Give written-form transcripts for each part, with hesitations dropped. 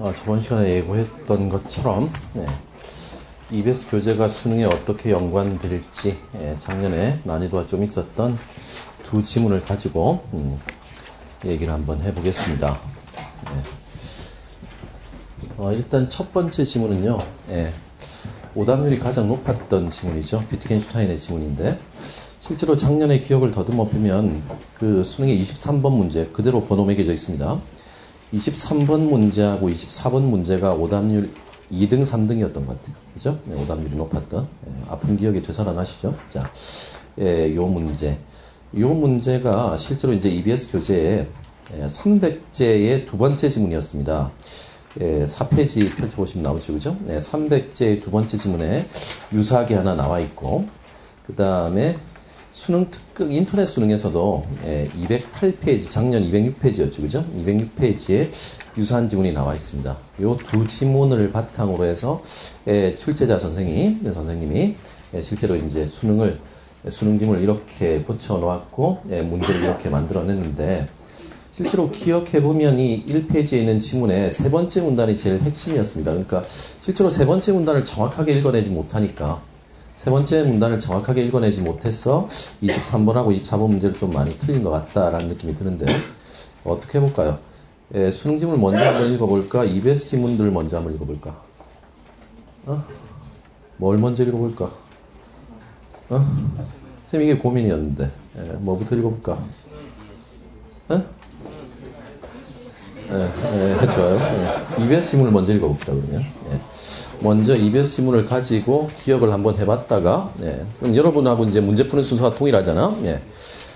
저번 시간에 예고했던 것처럼 EBS 교재가 수능에 어떻게 연관될지 작년에 난이도가 좀 있었던 두 지문을 가지고 얘기를 한번 해보겠습니다. 일단 첫 번째 지문은요, 오답률이 가장 높았던 지문이죠. 비트겐슈타인의 지문인데, 실제로 작년에 기억을 더듬어 보면 그 수능의 23번 문제 그대로 번호 매겨져 있습니다. 23번 문제하고 24번 문제가 오답률 2등, 3등이었던 것 같아요. 그죠? 오답률이 높았던. 아픈 기억이 되살아나시죠? 자, 요 문제가 실제로 이제 EBS 교재에 300제의 두 번째 지문이었습니다. 4페이지 펼쳐보시면 나오죠, 그죠? 300제의 두 번째 지문에 유사하게 하나 나와 있고, 그 다음에 인터넷 수능에서도 208페이지, 작년 206페이지였죠, 그죠? 206페이지에 유사한 지문이 나와 있습니다. 이 두 지문을 바탕으로 해서 출제자 선생님이 실제로 이제 수능 지문을 이렇게 고쳐 놓았고 문제를 이렇게 만들어냈는데, 실제로 기억해보면 이 1페이지에 있는 지문의 세 번째 문단이 제일 핵심이었습니다. 그러니까 실제로 세 번째 문단을 정확하게 읽어내지 못하니까, 세 번째 문단을 정확하게 읽어내지 못해서 23번하고 24번 문제를 좀 많이 틀린 것 같다라는 느낌이 드는데, 어떻게 해볼까요? 수능 지문을 먼저 한번 읽어볼까? EBS 지문들을 먼저 한번 읽어볼까? 뭘 먼저 읽어볼까? 쌤, 이게 고민이었는데, 뭐부터 읽어볼까? 좋아요. EBS 지문을 먼저 읽어봅시다, 그러면. 먼저 EBS 지문을 가지고 기억을 한번 해봤다가, 그럼 여러분하고 이제 문제 푸는 순서가 동일하잖아.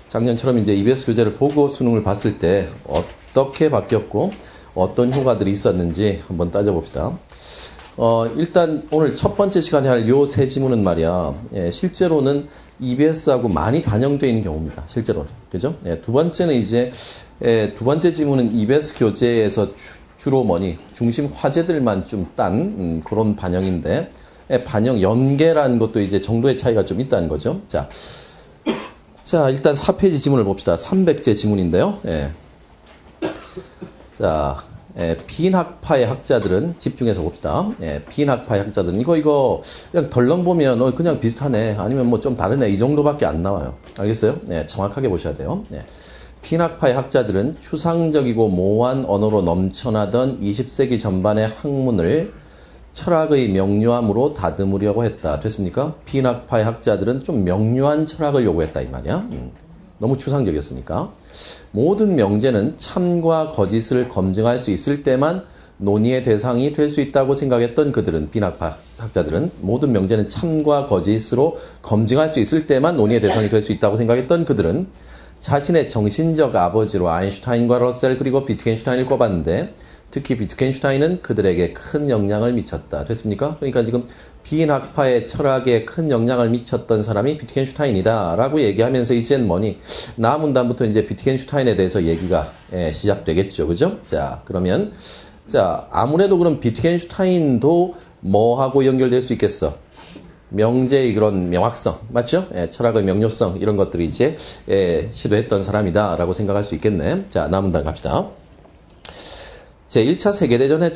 작년처럼 이제 EBS 교재를 보고 수능을 봤을 때 어떻게 바뀌었고 어떤 효과들이 있었는지 한번 따져봅시다. 일단 오늘 첫 번째 시간에 할 요 세 지문은 말이야, 실제로는 EBS하고 많이 반영되어 있는 경우입니다. 실제로. 그죠? 두 번째는 이제, 두 번째 지문은 EBS 교재에서 주로 중심 화제들만 좀 딴, 그런 반영인데, 반영 연계라는 것도 이제 정도의 차이가 좀 있다는 거죠. 자, 일단 4페이지 지문을 봅시다. 300제 지문인데요. 자, 비인학파의 학자들은, 집중해서 봅시다. 비인학파의 학자들은, 이거, 그냥 덜렁 보면, 그냥 비슷하네. 아니면 뭐 좀 다르네. 이 정도밖에 안 나와요. 알겠어요? 정확하게 보셔야 돼요. 비인학파의 학자들은 추상적이고 모호한 언어로 넘쳐나던 20세기 전반의 학문을 철학의 명료함으로 다듬으려고 했다. 됐습니까? 비인학파의 학자들은 좀 명료한 철학을 요구했다, 이 말이야. 너무 추상적이었으니까. 모든 명제는 참과 거짓을 검증할 수 있을 때만 논의의 대상이 될 수 있다고 생각했던 그들은, 비인학파 학자들은 모든 명제는 참과 거짓으로 검증할 수 있을 때만 논의의 대상이 될 수 있다고 생각했던 그들은 자신의 정신적 아버지로 아인슈타인과 러셀 그리고 비트겐슈타인을 꼽았는데, 특히 비트겐슈타인은 그들에게 큰 영향을 미쳤다. 됐습니까? 그러니까 지금 비인학파의 철학에 큰 영향을 미쳤던 사람이 비트겐슈타인이다 라고 얘기하면서 이젠 나문단부터 이제 비트겐슈타인에 대해서 얘기가 시작되겠죠. 그죠? 자, 그러면 아무래도 그럼 비트겐슈타인도 뭐하고 연결될 수 있겠어? 명제의 그런 명확성, 맞죠? 철학의 명료성, 이런 것들이 이제 시도했던 사람이다 라고 생각할 수 있겠네. 자, 남문단 갑시다. 제1차 세계대전에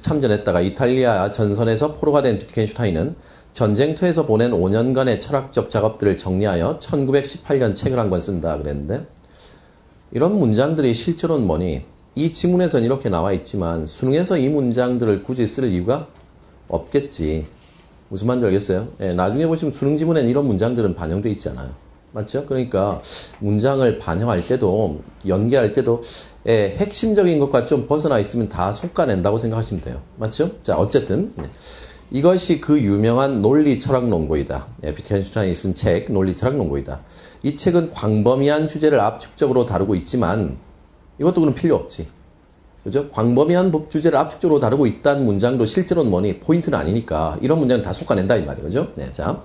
참전했다가 이탈리아 전선에서 포로가 된 비트겐슈타인은 전쟁터에서 보낸 5년간의 철학적 작업들을 정리하여 1918년 책을 한 권 쓴다 그랬는데, 이런 문장들이 실제로는 이 지문에서는 이렇게 나와 있지만 수능에서 이 문장들을 굳이 쓸 이유가 없겠지. 무슨 말인지 알겠어요? 나중에 보시면 수능 지문에는 이런 문장들은 반영되어 있지 않아요. 맞죠? 그러니까 문장을 반영할 때도, 연계할 때도 핵심적인 것과 좀 벗어나 있으면 다 솎아낸다고 생각하시면 돼요. 맞죠? 자, 어쨌든 이것이 그 유명한 논리 철학 논고이다. 비트겐슈타인이 쓴 책, 논리 철학 논고이다. 이 책은 광범위한 주제를 압축적으로 다루고 있지만, 이것도 그럼 필요 없지. 그죠? 광범위한 주제를 압축적으로 다루고 있다는 문장도 실제로는 포인트는 아니니까 이런 문장은 다 솎아낸다 이 말이에요. 그죠? 자,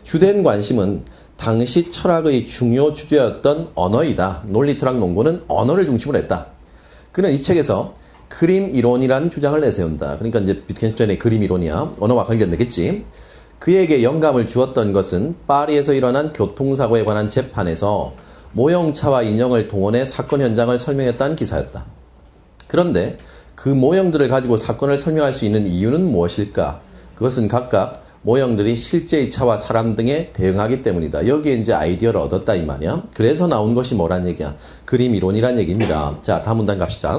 주된 관심은 당시 철학의 중요 주제였던 언어이다. 논리 철학 논고는 언어를 중심으로 했다. 그는 이 책에서 그림 이론이라는 주장을 내세운다. 그러니까 이제 비트겐슈타인의 그림 이론이야. 언어와 관련되겠지. 그에게 영감을 주었던 것은 파리에서 일어난 교통사고에 관한 재판에서 모형차와 인형을 동원해 사건 현장을 설명했다는 기사였다. 그런데 그 모형들을 가지고 사건을 설명할 수 있는 이유는 무엇일까? 그것은 각각 모형들이 실제의 차와 사람 등에 대응하기 때문이다. 여기에 이제 아이디어를 얻었다 이 말이야. 그래서 나온 것이 뭐란 얘기야? 그림 이론이란 얘기입니다. 자, 다음 문단 갑시다.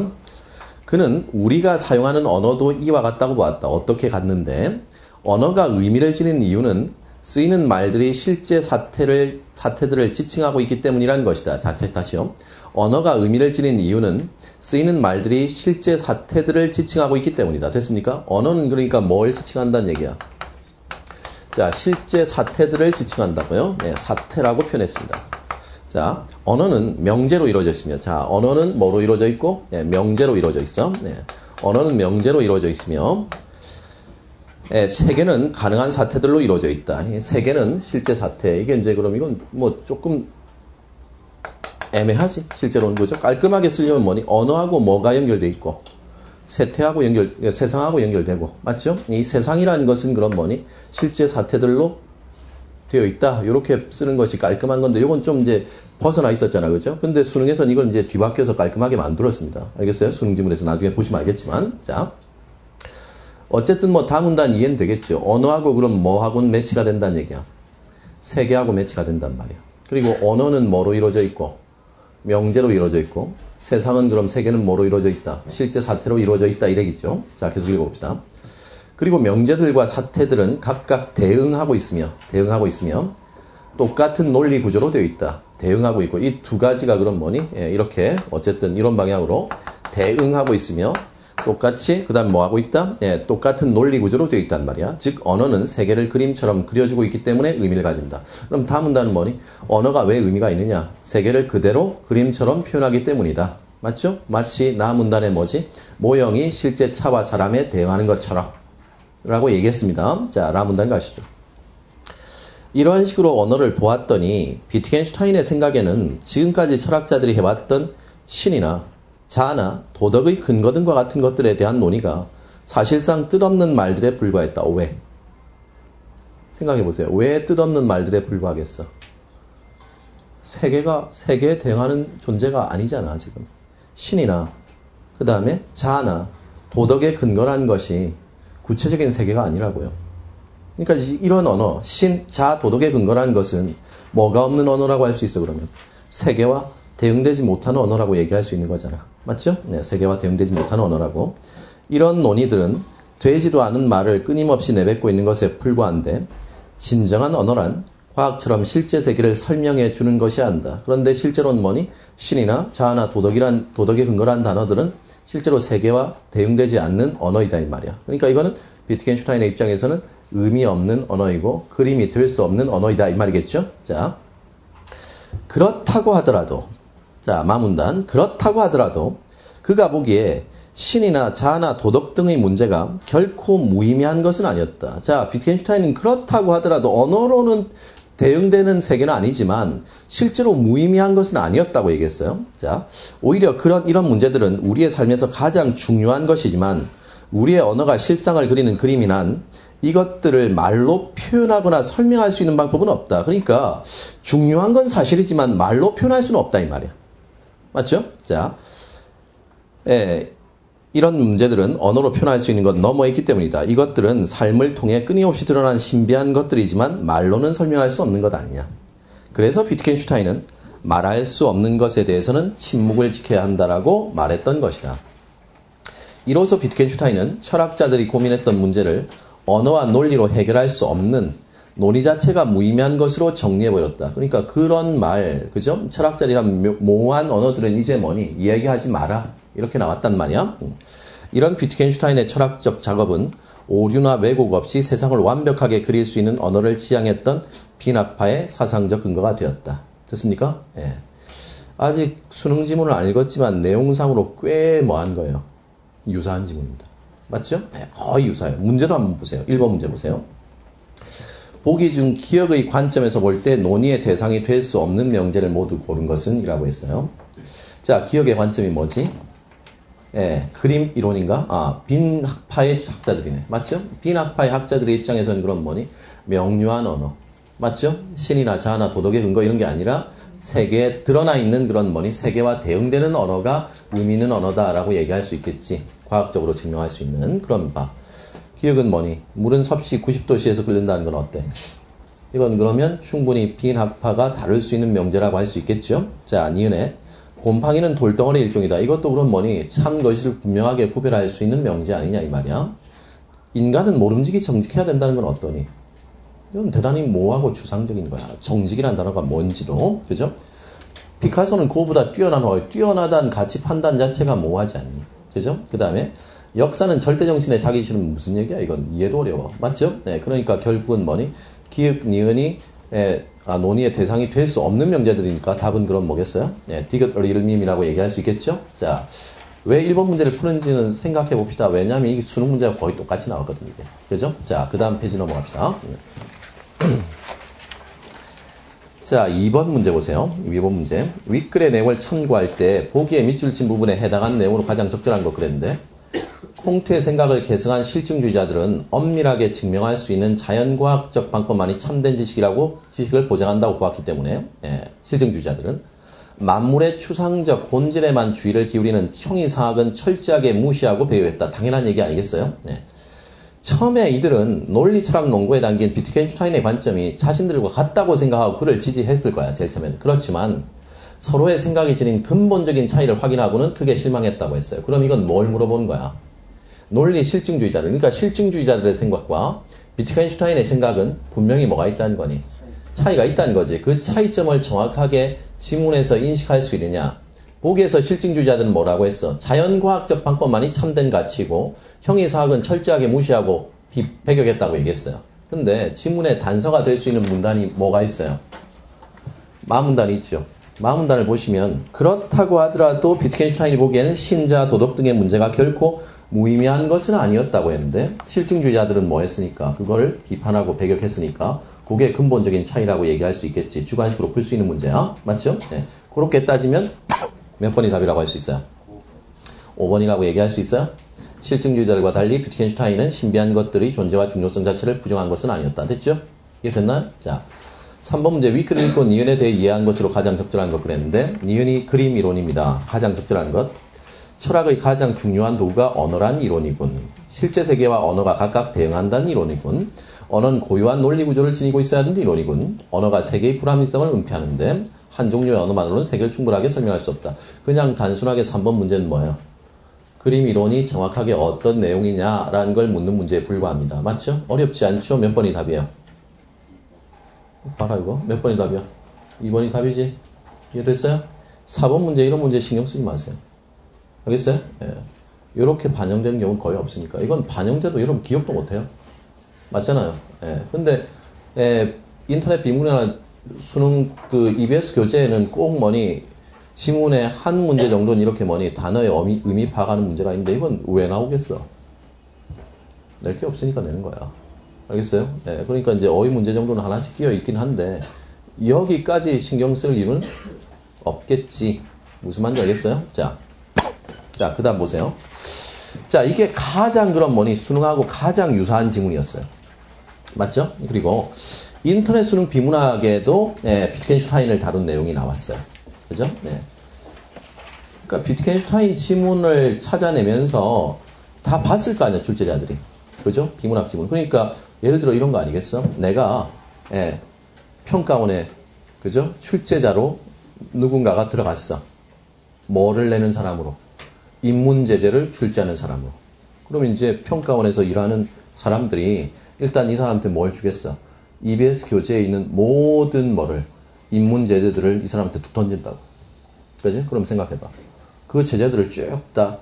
그는 우리가 사용하는 언어도 이와 같다고 보았다. 어떻게 같는데? 언어가 의미를 지닌 이유는 쓰이는 말들이 실제 사태들을 지칭하고 있기 때문이라는 것이다. 자, 다시요. 언어가 의미를 지닌 이유는 쓰이는 말들이 실제 사태들을 지칭하고 있기 때문이다. 됐습니까? 언어는 그러니까 뭘 지칭한다는 얘기야? 자, 실제 사태들을 지칭한다고요? 네, 사태라고 표현했습니다. 자, 언어는 명제로 이루어져 있으며, 자, 언어는 뭐로 이루어져 있고? 네, 명제로 이루어져 있어. 네, 언어는 명제로 이루어져 있으며, 네, 세계는 가능한 사태들로 이루어져 있다. 세계는 실제 사태. 이게 이제 그럼 이건 뭐 조금 애매하지? 실제로는 그죠? 깔끔하게 쓰려면 뭐니? 언어하고 뭐가 연결돼 있고, 세상하고 연결되고, 맞죠? 이 세상이라는 것은 그럼 뭐니? 실제 사태들로 되어 있다. 이렇게 쓰는 것이 깔끔한 건데, 이건 좀 이제 벗어나 있었잖아. 그죠? 근데 수능에서는 이걸 이제 뒤바뀌어서 깔끔하게 만들었습니다. 알겠어요? 수능 지문에서 나중에 보시면 알겠지만. 자. 어쨌든 뭐 다음 문단 이해는 되겠죠. 언어하고 그럼 뭐하고는 매치가 된다는 얘기야. 세계하고 매치가 된단 말이야. 그리고 언어는 뭐로 이루어져 있고, 명제로 이루어져 있고, 세상은 그럼 세계는 뭐로 이루어져 있다? 실제 사태로 이루어져 있다. 이 얘기죠. 자, 계속 읽어봅시다. 그리고 명제들과 사태들은 각각 대응하고 있으며 똑같은 논리 구조로 되어 있다. 대응하고 있고, 이 두 가지가 그럼 뭐니? 예, 이렇게 어쨌든 이런 방향으로 대응하고 있으며 똑같이 그 다음 뭐 하고 있다? 예, 똑같은 논리 구조로 되어 있단 말이야. 즉 언어는 세계를 그림처럼 그려주고 있기 때문에 의미를 가진다. 그럼 다음 문단은 뭐니? 언어가 왜 의미가 있느냐? 세계를 그대로 그림처럼 표현하기 때문이다. 맞죠? 마치 나 문단에 뭐지? 모형이 실제 차와 사람에 대응하는 것처럼 라고 얘기했습니다. 자, 라 문단 가시죠. 이러한 식으로 언어를 보았더니 비트겐슈타인의 생각에는 지금까지 철학자들이 해왔던 신이나 자아나 도덕의 근거 등과 같은 것들에 대한 논의가 사실상 뜻없는 말들에 불과했다. 왜? 생각해보세요. 왜 뜻없는 말들에 불과하겠어? 세계에 대응하는 존재가 아니잖아, 지금. 신이나, 그 다음에 자아나 도덕의 근거라는 것이 구체적인 세계가 아니라고요. 그러니까 이런 언어, 신, 자, 도덕의 근거라는 것은 뭐가 없는 언어라고 할 수 있어, 그러면? 세계와 대응되지 못하는 언어라고 얘기할 수 있는 거잖아. 맞죠? 네, 세계와 대응되지 못하는 언어라고. 이런 논의들은 되지도 않은 말을 끊임없이 내뱉고 있는 것에 불과한데, 진정한 언어란 과학처럼 실제 세계를 설명해 주는 것이 한다. 그런데 실제로는 뭐니? 신이나 자아나 도덕의 근거란 단어들은 실제로 세계와 대응되지 않는 언어이다 이 말이야. 그러니까 이거는 비트겐슈타인의 입장에서는 의미 없는 언어이고 그림이 될 수 없는 언어이다 이 말이겠죠. 자, 그렇다고 하더라도, 자, 마문단, 그렇다고 하더라도 그가 보기에 신이나 자아나 도덕 등의 문제가 결코 무의미한 것은 아니었다. 자, 비트겐슈타인은 그렇다고 하더라도 언어로는 대응되는 세계는 아니지만 실제로 무의미한 것은 아니었다고 얘기했어요. 자, 오히려 이런 문제들은 우리의 삶에서 가장 중요한 것이지만 우리의 언어가 실상을 그리는 그림이란 이것들을 말로 표현하거나 설명할 수 있는 방법은 없다. 그러니까 중요한 건 사실이지만 말로 표현할 수는 없다 이 말이야. 맞죠? 자, 이런 문제들은 언어로 표현할 수 있는 것 너머에 있기 때문이다. 이것들은 삶을 통해 끊임없이 드러난 신비한 것들이지만 말로는 설명할 수 없는 것 아니냐. 그래서 비트겐슈타인은 말할 수 없는 것에 대해서는 침묵을 지켜야 한다라고 말했던 것이다. 이로써 비트겐슈타인은 철학자들이 고민했던 문제를 언어와 논리로 해결할 수 없는 논의 자체가 무의미한 것으로 정리해버렸다. 그러니까 그런 말, 그죠? 철학자들이란 모호한 언어들은 이제 뭐니? 이야기하지 마라. 이렇게 나왔단 말이야. 이런 비트겐슈타인의 철학적 작업은 오류나 왜곡 없이 세상을 완벽하게 그릴 수 있는 언어를 지향했던 빈학파의 사상적 근거가 되었다. 됐습니까? 예. 아직 수능 지문을 안 읽었지만 내용상으로 꽤 뭐한 거예요. 유사한 지문입니다. 맞죠? 네, 거의 유사해요. 문제도 한번 보세요. 1번 문제 보세요. 보기 중 기억의 관점에서 볼 때 논의의 대상이 될 수 없는 명제를 모두 고른 것은? 이라고 했어요. 자, 기억의 관점이 뭐지? 예, 그림 이론인가? 빈학파의 학자들이네. 맞죠? 빈학파의 학자들의 입장에서는 그럼 뭐니? 명료한 언어. 맞죠? 신이나 자아나 도덕의 근거 이런 게 아니라 세계에 드러나 있는 그런 뭐니? 세계와 대응되는 언어가 의미 있는 언어다라고 얘기할 수 있겠지. 과학적으로 증명할 수 있는 그런 바. 기억은 뭐니? 물은 섭씨 90도씨에서 끓는다는 건 어때? 이건 그러면 충분히 빈합파가 다룰 수 있는 명제라고 할 수 있겠죠? 자, 니은에 곰팡이는 돌덩어리 일종이다. 이것도 그럼 뭐니? 참 거짓을 분명하게 구별할 수 있는 명제 아니냐 이 말이야. 인간은 모름지기 정직해야 된다는 건 어떠니? 이건 대단히 모호하고 추상적인 거야. 정직이라는 단어가 뭔지도. 그죠? 피카소는 그거보다 뛰어나다는 가치 판단 자체가 모호하지 않니? 그죠? 그 다음에 역사는 절대정신의 자기주는 무슨 얘기야? 이건 이해도 어려워. 맞죠? 네, 그러니까 결국은 뭐니? 기역, 니은이 논의의 대상이 될 수 없는 명제들이니까 답은 그럼 뭐겠어요? 네, 디귿 리을밈이라고 얘기할 수 있겠죠? 자, 왜 1번 문제를 푸는지는 생각해 봅시다. 왜냐하면 이게 수능 문제가 거의 똑같이 나왔거든요. 이게. 그죠? 자, 그 다음 페이지 넘어갑시다. 자, 2번 문제 보세요. 2번 문제. 윗글의 내용을 참고할 때 보기에 밑줄 친 부분에 해당하는 내용으로 가장 적절한 거 그랬는데 콩트의 생각을 계승한 실증주의자들은 엄밀하게 증명할 수 있는 자연과학적 방법만이 참된 지식을 보장한다고 보았기 때문에 실증주의자들은 만물의 추상적 본질에만 주의를 기울이는 형이상학은 철저하게 무시하고 배회했다. 당연한 얘기 아니겠어요? 네. 처음에 이들은 논리 철학 농구에 담긴 비트겐슈타인의 관점이 자신들과 같다고 생각하고 그를 지지했을 거야. 제일 처음에는. 그렇지만 서로의 생각이 지닌 근본적인 차이를 확인하고는 크게 실망했다고 했어요. 그럼 이건 뭘 물어보는 거야? 논리 실증주의자들, 그러니까 실증주의자들의 생각과 비트겐슈타인의 생각은 분명히 뭐가 있다는 거니? 차이가 있다는 거지. 그 차이점을 정확하게 지문에서 인식할 수 있느냐? 보기에서 실증주의자들은 뭐라고 했어? 자연과학적 방법만이 참된 가치고 형이사학은 철저하게 무시하고 배격했다고 얘기했어요. 근데 지문에 단서가 될 수 있는 문단이 뭐가 있어요? 마문단이 있죠. 마문단을 보시면 그렇다고 하더라도 비트겐슈타인이 보기에는 신자, 도덕 등의 문제가 결코 무의미한 것은 아니었다고 했는데 실증주의자들은 뭐 했으니까? 그걸 비판하고 배격했으니까 그게 근본적인 차이라고 얘기할 수 있겠지. 주관식으로 풀 수 있는 문제야. 맞죠? 네. 그렇게 따지면 몇 번이 답이라고 할 수 있어요? 5번이라고 얘기할 수 있어요? 실증주의자들과 달리 비트겐슈타인은 신비한 것들이 존재와 중요성 자체를 부정한 것은 아니었다. 됐죠? 이게 됐나요? 자, 3번 문제 위글을 읽고 니은에 대해 이해한 것으로 가장 적절한 것 그랬는데 니은이 그림 이론입니다. 가장 적절한 것. 철학의 가장 중요한 도구가 언어란 이론이군. 실제 세계와 언어가 각각 대응한다는 이론이군. 언어는 고유한 논리 구조를 지니고 있어야 하는 이론이군. 언어가 세계의 불합리성을 은폐하는데 한 종류의 언어만으로는 세계를 충분하게 설명할 수 없다. 그냥 단순하게 3번 문제는 뭐예요? 그림 이론이 정확하게 어떤 내용이냐라는 걸 묻는 문제에 불과합니다. 맞죠? 어렵지 않죠? 몇 번이 답이에요? 봐라 이거. 몇 번이 답이야? 2번이 답이지? 이해됐어요? 4번 문제 이런 문제 신경 쓰지 마세요. 알겠어요? 예. 이렇게 반영되는 경우는 거의 없으니까. 이건 반영돼도 여러분 기억도 못해요. 맞잖아요. 예. 근데 인터넷 비문이나 수능 EBS 교재에는 꼭 뭐니 지문에 한 문제 정도는 이렇게 뭐니 단어의 의미 파악하는 문제가 있는데 이건 왜 나오겠어? 낼 게 없으니까 내는 거야. 알겠어요? 예. 그러니까 이제 어휘 문제 정도는 하나씩 끼어 있긴 한데 여기까지 신경 쓸 일은 없겠지. 무슨 말인지 알겠어요? 자, 그 다음 보세요. 자, 이게 가장 그럼 뭐니 수능하고 가장 유사한 지문이었어요. 맞죠? 그리고 인터넷 수능 비문학에도 비트겐슈타인을 다룬 내용이 나왔어요. 그죠? 네. 그러니까 비트겐슈타인 지문을 찾아내면서 다 봤을 거 아니야, 출제자들이. 그죠? 비문학 지문. 그러니까 예를 들어 이런 거 아니겠어? 내가 평가원에 그죠? 출제자로 누군가가 들어갔어. 뭐를 내는 사람으로? 인문제재를 출제하는 사람으로. 그럼 이제 평가원에서 일하는 사람들이 일단 이 사람한테 뭘 주겠어? EBS 교재에 있는 모든 인문제재들을 이 사람한테 툭 던진다고. 그지? 그럼 생각해봐. 그 제재들을 쭉 다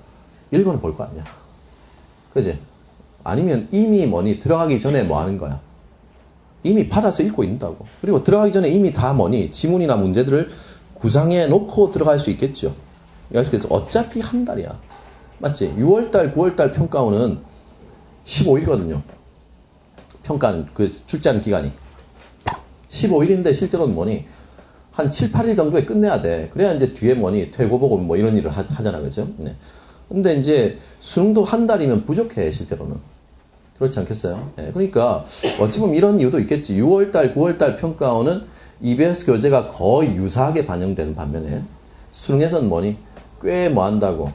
읽어는 볼 거 아니야. 그지? 아니면 이미 뭐니 들어가기 전에 뭐 하는 거야? 이미 받아서 읽고 있다고. 그리고 들어가기 전에 이미 다 뭐니 지문이나 문제들을 구상해 놓고 들어갈 수 있겠죠. 그래서 어차피 한 달이야. 맞지? 6월달, 9월달 평가원은 15일이거든요. 평가는 출제하는 기간이 15일인데 실제로는 뭐니 한 7, 8일 정도에 끝내야 돼. 그래야 이제 뒤에 뭐니 퇴고보고 뭐 이런 일을 하잖아. 그죠? 네. 근데 이제 수능도 한 달이면 부족해, 실제로는. 그렇지 않겠어요? 네. 그러니까 어찌 보면 이런 이유도 있겠지. 6월달, 9월달 평가원은 EBS 교재가 거의 유사하게 반영되는 반면에 수능에서는 뭐니 꽤 뭐 한다고.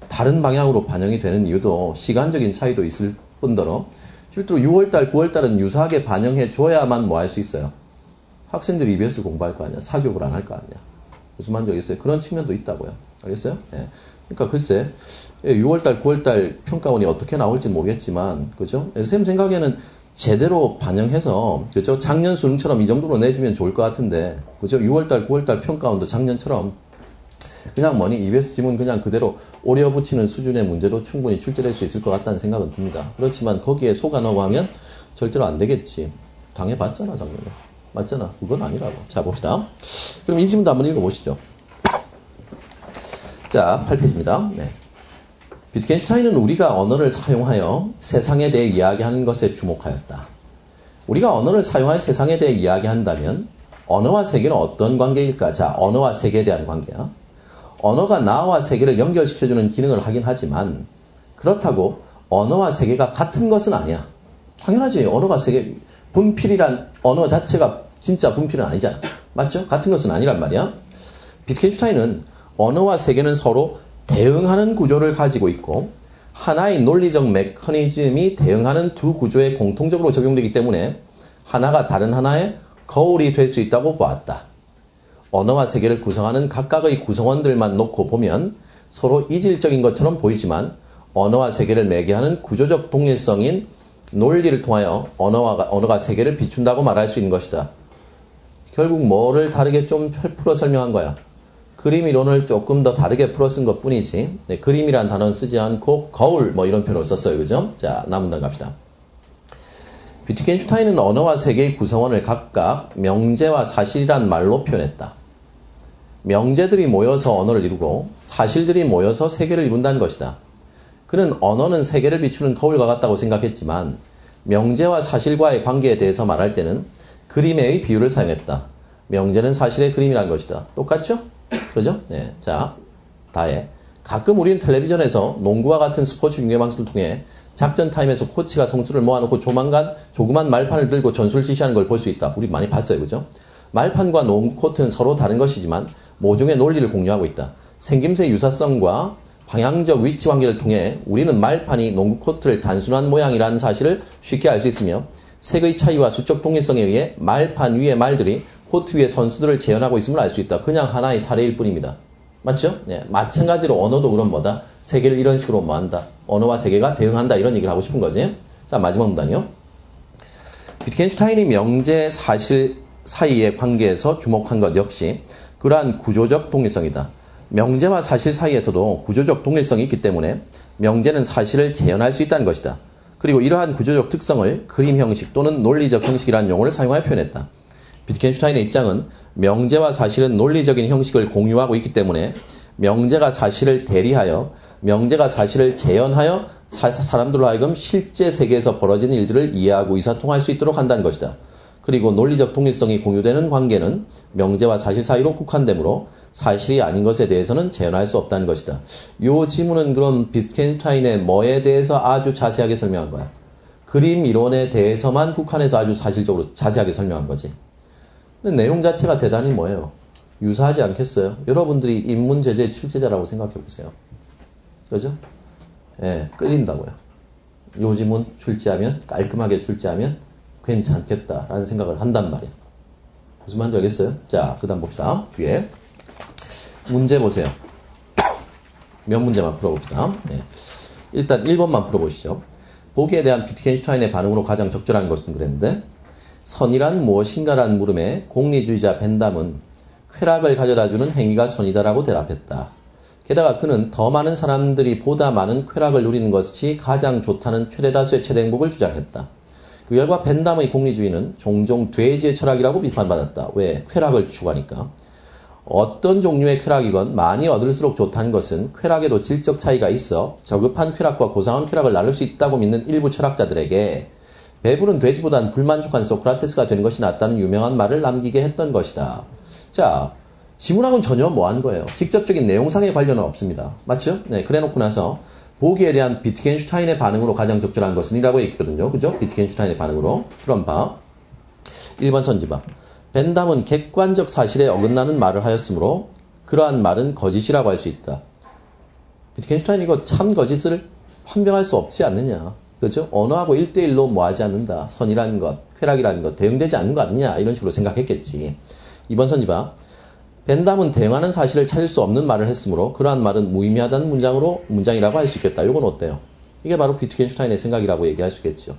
다 다른 방향으로 반영이 되는 이유도 시간적인 차이도 있을 뿐더러 실제로 6월달, 9월달은 유사하게 반영해 줘야만 뭐 할 수 있어요. 학생들이 EBS를 공부할 거 아니야. 사교육을 안 할 거 아니야. 무슨 말인지 알겠어요? 그런 측면도 있다고요. 알겠어요? 예. 그러니까 글쎄 6월달, 9월달 평가원이 어떻게 나올지 모르겠지만 그죠? 선생님 생각에는 제대로 반영해서 그죠? 작년 수능처럼 이 정도로 내주면 좋을 것 같은데 그죠? 6월달, 9월달 평가원도 작년처럼 그냥 뭐니 EBS 지문 그냥 그대로 오려붙이는 수준의 문제도 충분히 출제될 수 있을 것 같다는 생각은 듭니다. 그렇지만 거기에 속아넣고 하면 절대로 안 되겠지. 당해봤잖아 작년에. 맞잖아. 그건 아니라고. 자 봅시다. 그럼 이 지문도 한번 읽어보시죠. 자 8페이지입니다. 네. 비트겐슈타인은 우리가 언어를 사용하여 세상에 대해 이야기하는 것에 주목하였다. 우리가 언어를 사용하여 세상에 대해 이야기한다면 언어와 세계는 어떤 관계일까? 자, 언어와 세계에 대한 관계야. 언어가 나와 세계를 연결시켜주는 기능을 하긴 하지만 그렇다고 언어와 세계가 같은 것은 아니야. 당연하지. 언어가 세계, 분필이란 언어 자체가 진짜 분필은 아니잖아. 맞죠? 같은 것은 아니란 말이야. 비트겐슈타인은 언어와 세계는 서로 대응하는 구조를 가지고 있고 하나의 논리적 메커니즘이 대응하는 두 구조에 공통적으로 적용되기 때문에 하나가 다른 하나의 거울이 될 수 있다고 보았다. 언어와 세계를 구성하는 각각의 구성원들만 놓고 보면 서로 이질적인 것처럼 보이지만 언어와 세계를 매개하는 구조적 동일성인 논리를 통하여 언어가 세계를 비춘다고 말할 수 있는 것이다. 결국 뭐를 다르게 좀 풀어 설명한 거야. 그림 이론을 조금 더 다르게 풀어 쓴 것 뿐이지. 네, 그림이란 단어는 쓰지 않고 거울 뭐 이런 표현을 썼어요. 그죠? 자, 남은 단 갑시다. 비트겐슈타인은 언어와 세계의 구성원을 각각 명제와 사실이란 말로 표현했다. 명제들이 모여서 언어를 이루고 사실들이 모여서 세계를 이룬다는 것이다. 그는 언어는 세계를 비추는 거울과 같다고 생각했지만 명제와 사실과의 관계에 대해서 말할 때는 그림의 비유를 사용했다. 명제는 사실의 그림이라는 것이다. 똑같죠? 그러죠? 네. 자, 다해. 가끔 우리는 텔레비전에서 농구와 같은 스포츠 중계 방송을 통해 작전 타임에서 코치가 선수를 모아놓고 조그만 말판을 들고 전술 지시하는 걸 볼 수 있다. 우리 많이 봤어요. 그죠? 말판과 농구 코트는 서로 다른 것이지만 모종의 논리를 공유하고 있다. 생김새 유사성과 방향적 위치 관계를 통해 우리는 말판이 농구 코트를 단순한 모양이라는 사실을 쉽게 알 수 있으며 색의 차이와 수적 동일성에 의해 말판 위의 말들이 코트 위에 선수들을 재현하고 있음을 알 수 있다. 그냥 하나의 사례일 뿐입니다. 맞죠? 네, 마찬가지로 언어도 그럼 뭐다? 세계를 이런 식으로 뭐한다? 언어와 세계가 대응한다. 이런 얘기를 하고 싶은 거지. 자, 마지막 문단이요. 비트겐슈타인이 명제, 사실 사이의 관계에서 주목한 것 역시 그러한 구조적 동일성이다. 명제와 사실 사이에서도 구조적 동일성이 있기 때문에 명제는 사실을 재현할 수 있다는 것이다. 그리고 이러한 구조적 특성을 그림 형식 또는 논리적 형식이라는 용어를 사용하여 표현했다. 비트겐슈타인의 입장은 명제와 사실은 논리적인 형식을 공유하고 있기 때문에 명제가 사실을 대리하여 명제가 사실을 재현하여 사람들로 하여금 실제 세계에서 벌어지는 일들을 이해하고 의사통할 수 있도록 한다는 것이다. 그리고 논리적 동일성이 공유되는 관계는 명제와 사실 사이로 국한되므로 사실이 아닌 것에 대해서는 재현할 수 없다는 것이다. 이 지문은 그럼 비트겐슈타인의 뭐에 대해서 아주 자세하게 설명한 거야. 그림 이론에 대해서만 국한해서 아주 사실적으로 자세하게 설명한 거지. 근데 내용 자체가 대단히 뭐예요? 유사하지 않겠어요? 여러분들이 인문제재 출제자라고 생각해 보세요. 그죠? 예, 끌린다고요. 요 지문 출제하면, 깔끔하게 출제하면 괜찮겠다라는 생각을 한단 말이에요. 무슨 말인지 알겠어요? 자, 그 다음 봅시다. 뒤에. 문제 보세요. 몇 문제만 풀어봅시다. 네. 일단 1번만 풀어보시죠. 보기에 대한 비트겐슈타인의 반응으로 가장 적절한 것은 그랬는데, 선이란 무엇인가라는 물음에 공리주의자 벤담은 쾌락을 가져다주는 행위가 선이다라고 대답했다. 게다가 그는 더 많은 사람들이 보다 많은 쾌락을 누리는 것이 가장 좋다는 최대다수의 최대 행복을 주장했다. 그 결과 벤담의 공리주의는 종종 돼지의 철학이라고 비판받았다. 왜? 쾌락을 추구하니까. 어떤 종류의 쾌락이건 많이 얻을수록 좋다는 것은 쾌락에도 질적 차이가 있어 저급한 쾌락과 고상한 쾌락을 나눌 수 있다고 믿는 일부 철학자들에게 배부른 돼지보단 불만족한 소크라테스가 되는 것이 낫다는 유명한 말을 남기게 했던 것이다. 자, 지문하고는 전혀 뭐한 거예요? 직접적인 내용상의 관련은 없습니다. 맞죠? 네, 그래 놓고 나서 보기에 대한 비트겐슈타인의 반응으로 가장 적절한 것은 이라고 얘기했거든요. 그죠? 비트겐슈타인의 반응으로. 그럼 봐. 1번 선지 봐. 벤담은 객관적 사실에 어긋나는 말을 하였으므로 그러한 말은 거짓이라고 할 수 있다. 비트겐슈타인 이거 참 거짓을 판명할 수 없지 않느냐. 그죠? 언어하고 1대1로 뭐하지 않는다. 선이라는 것, 쾌락이라는 것, 대응되지 않는 거 아니냐. 이런 식으로 생각했겠지. 이번 선지 봐. 벤담은 대응하는 사실을 찾을 수 없는 말을 했으므로 그러한 말은 무의미하다는 문장이라고 할 수 있겠다. 이건 어때요? 이게 바로 비트겐슈타인의 생각이라고 얘기할 수 있겠죠.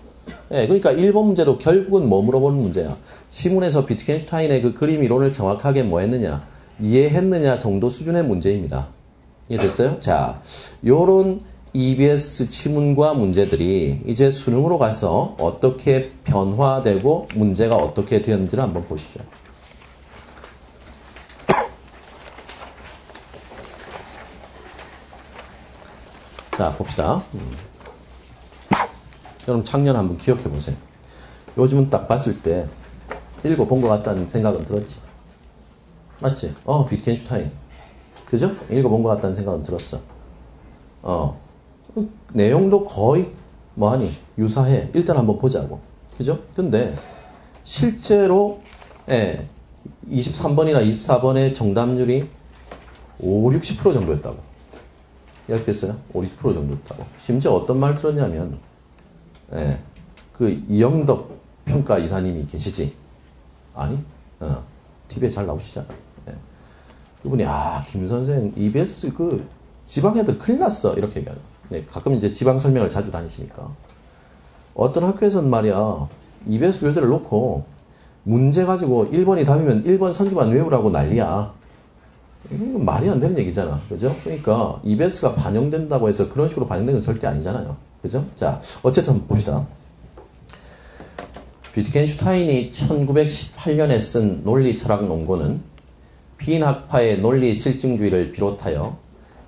예, 그러니까 1번 문제도 결국은 뭐 물어보는 문제야. 지문에서 비트겐슈타인의 그 그림 이론을 정확하게 뭐 했느냐, 이해했느냐 정도 수준의 문제입니다. 이해됐어요? 자, 요런 EBS 지문과 문제들이 이제 수능으로 가서 어떻게 변화되고 문제가 어떻게 되었는지를 한번 보시죠. 자, 봅시다. 여러분 작년 한번 기억해 보세요. 요즘은 딱 봤을 때 읽어본 것 같다는 생각은 들었지. 맞지? 비트겐슈타인. 그죠? 읽어본 것 같다는 생각은 들었어. 내용도 거의 뭐하니? 유사해. 일단 한번 보자고. 그죠? 근데 실제로 23번이나 24번의 정답률이 50, 60% 정도였다고. 이해했겠어요? 50, 60% 정도였다고. 심지어 어떤 말 들었냐면 그 이영덕 평가 이사님이 계시지? 아니? TV에 잘 나오시잖아. 그분이 김 선생 EBS 그 지방 애들 큰일 났어 이렇게 얘기하는. 가끔 이제 지방 설명을 자주 다니시니까 어떤 학교에서는 말이야 EBS 교재를 놓고 문제 가지고 1번이 답이면 1번 선지만 외우라고 난리야. 이건 말이 안 되는 얘기잖아. 그죠? 그러니까 EBS가 반영된다고 해서 그런 식으로 반영되는 건 절대 아니잖아요. 그죠? 자, 어쨌든 한번 봅시다. 비트겐슈타인이 1918년에 쓴 논리 철학 논고는 빈학파의 논리 실증주의를 비롯하여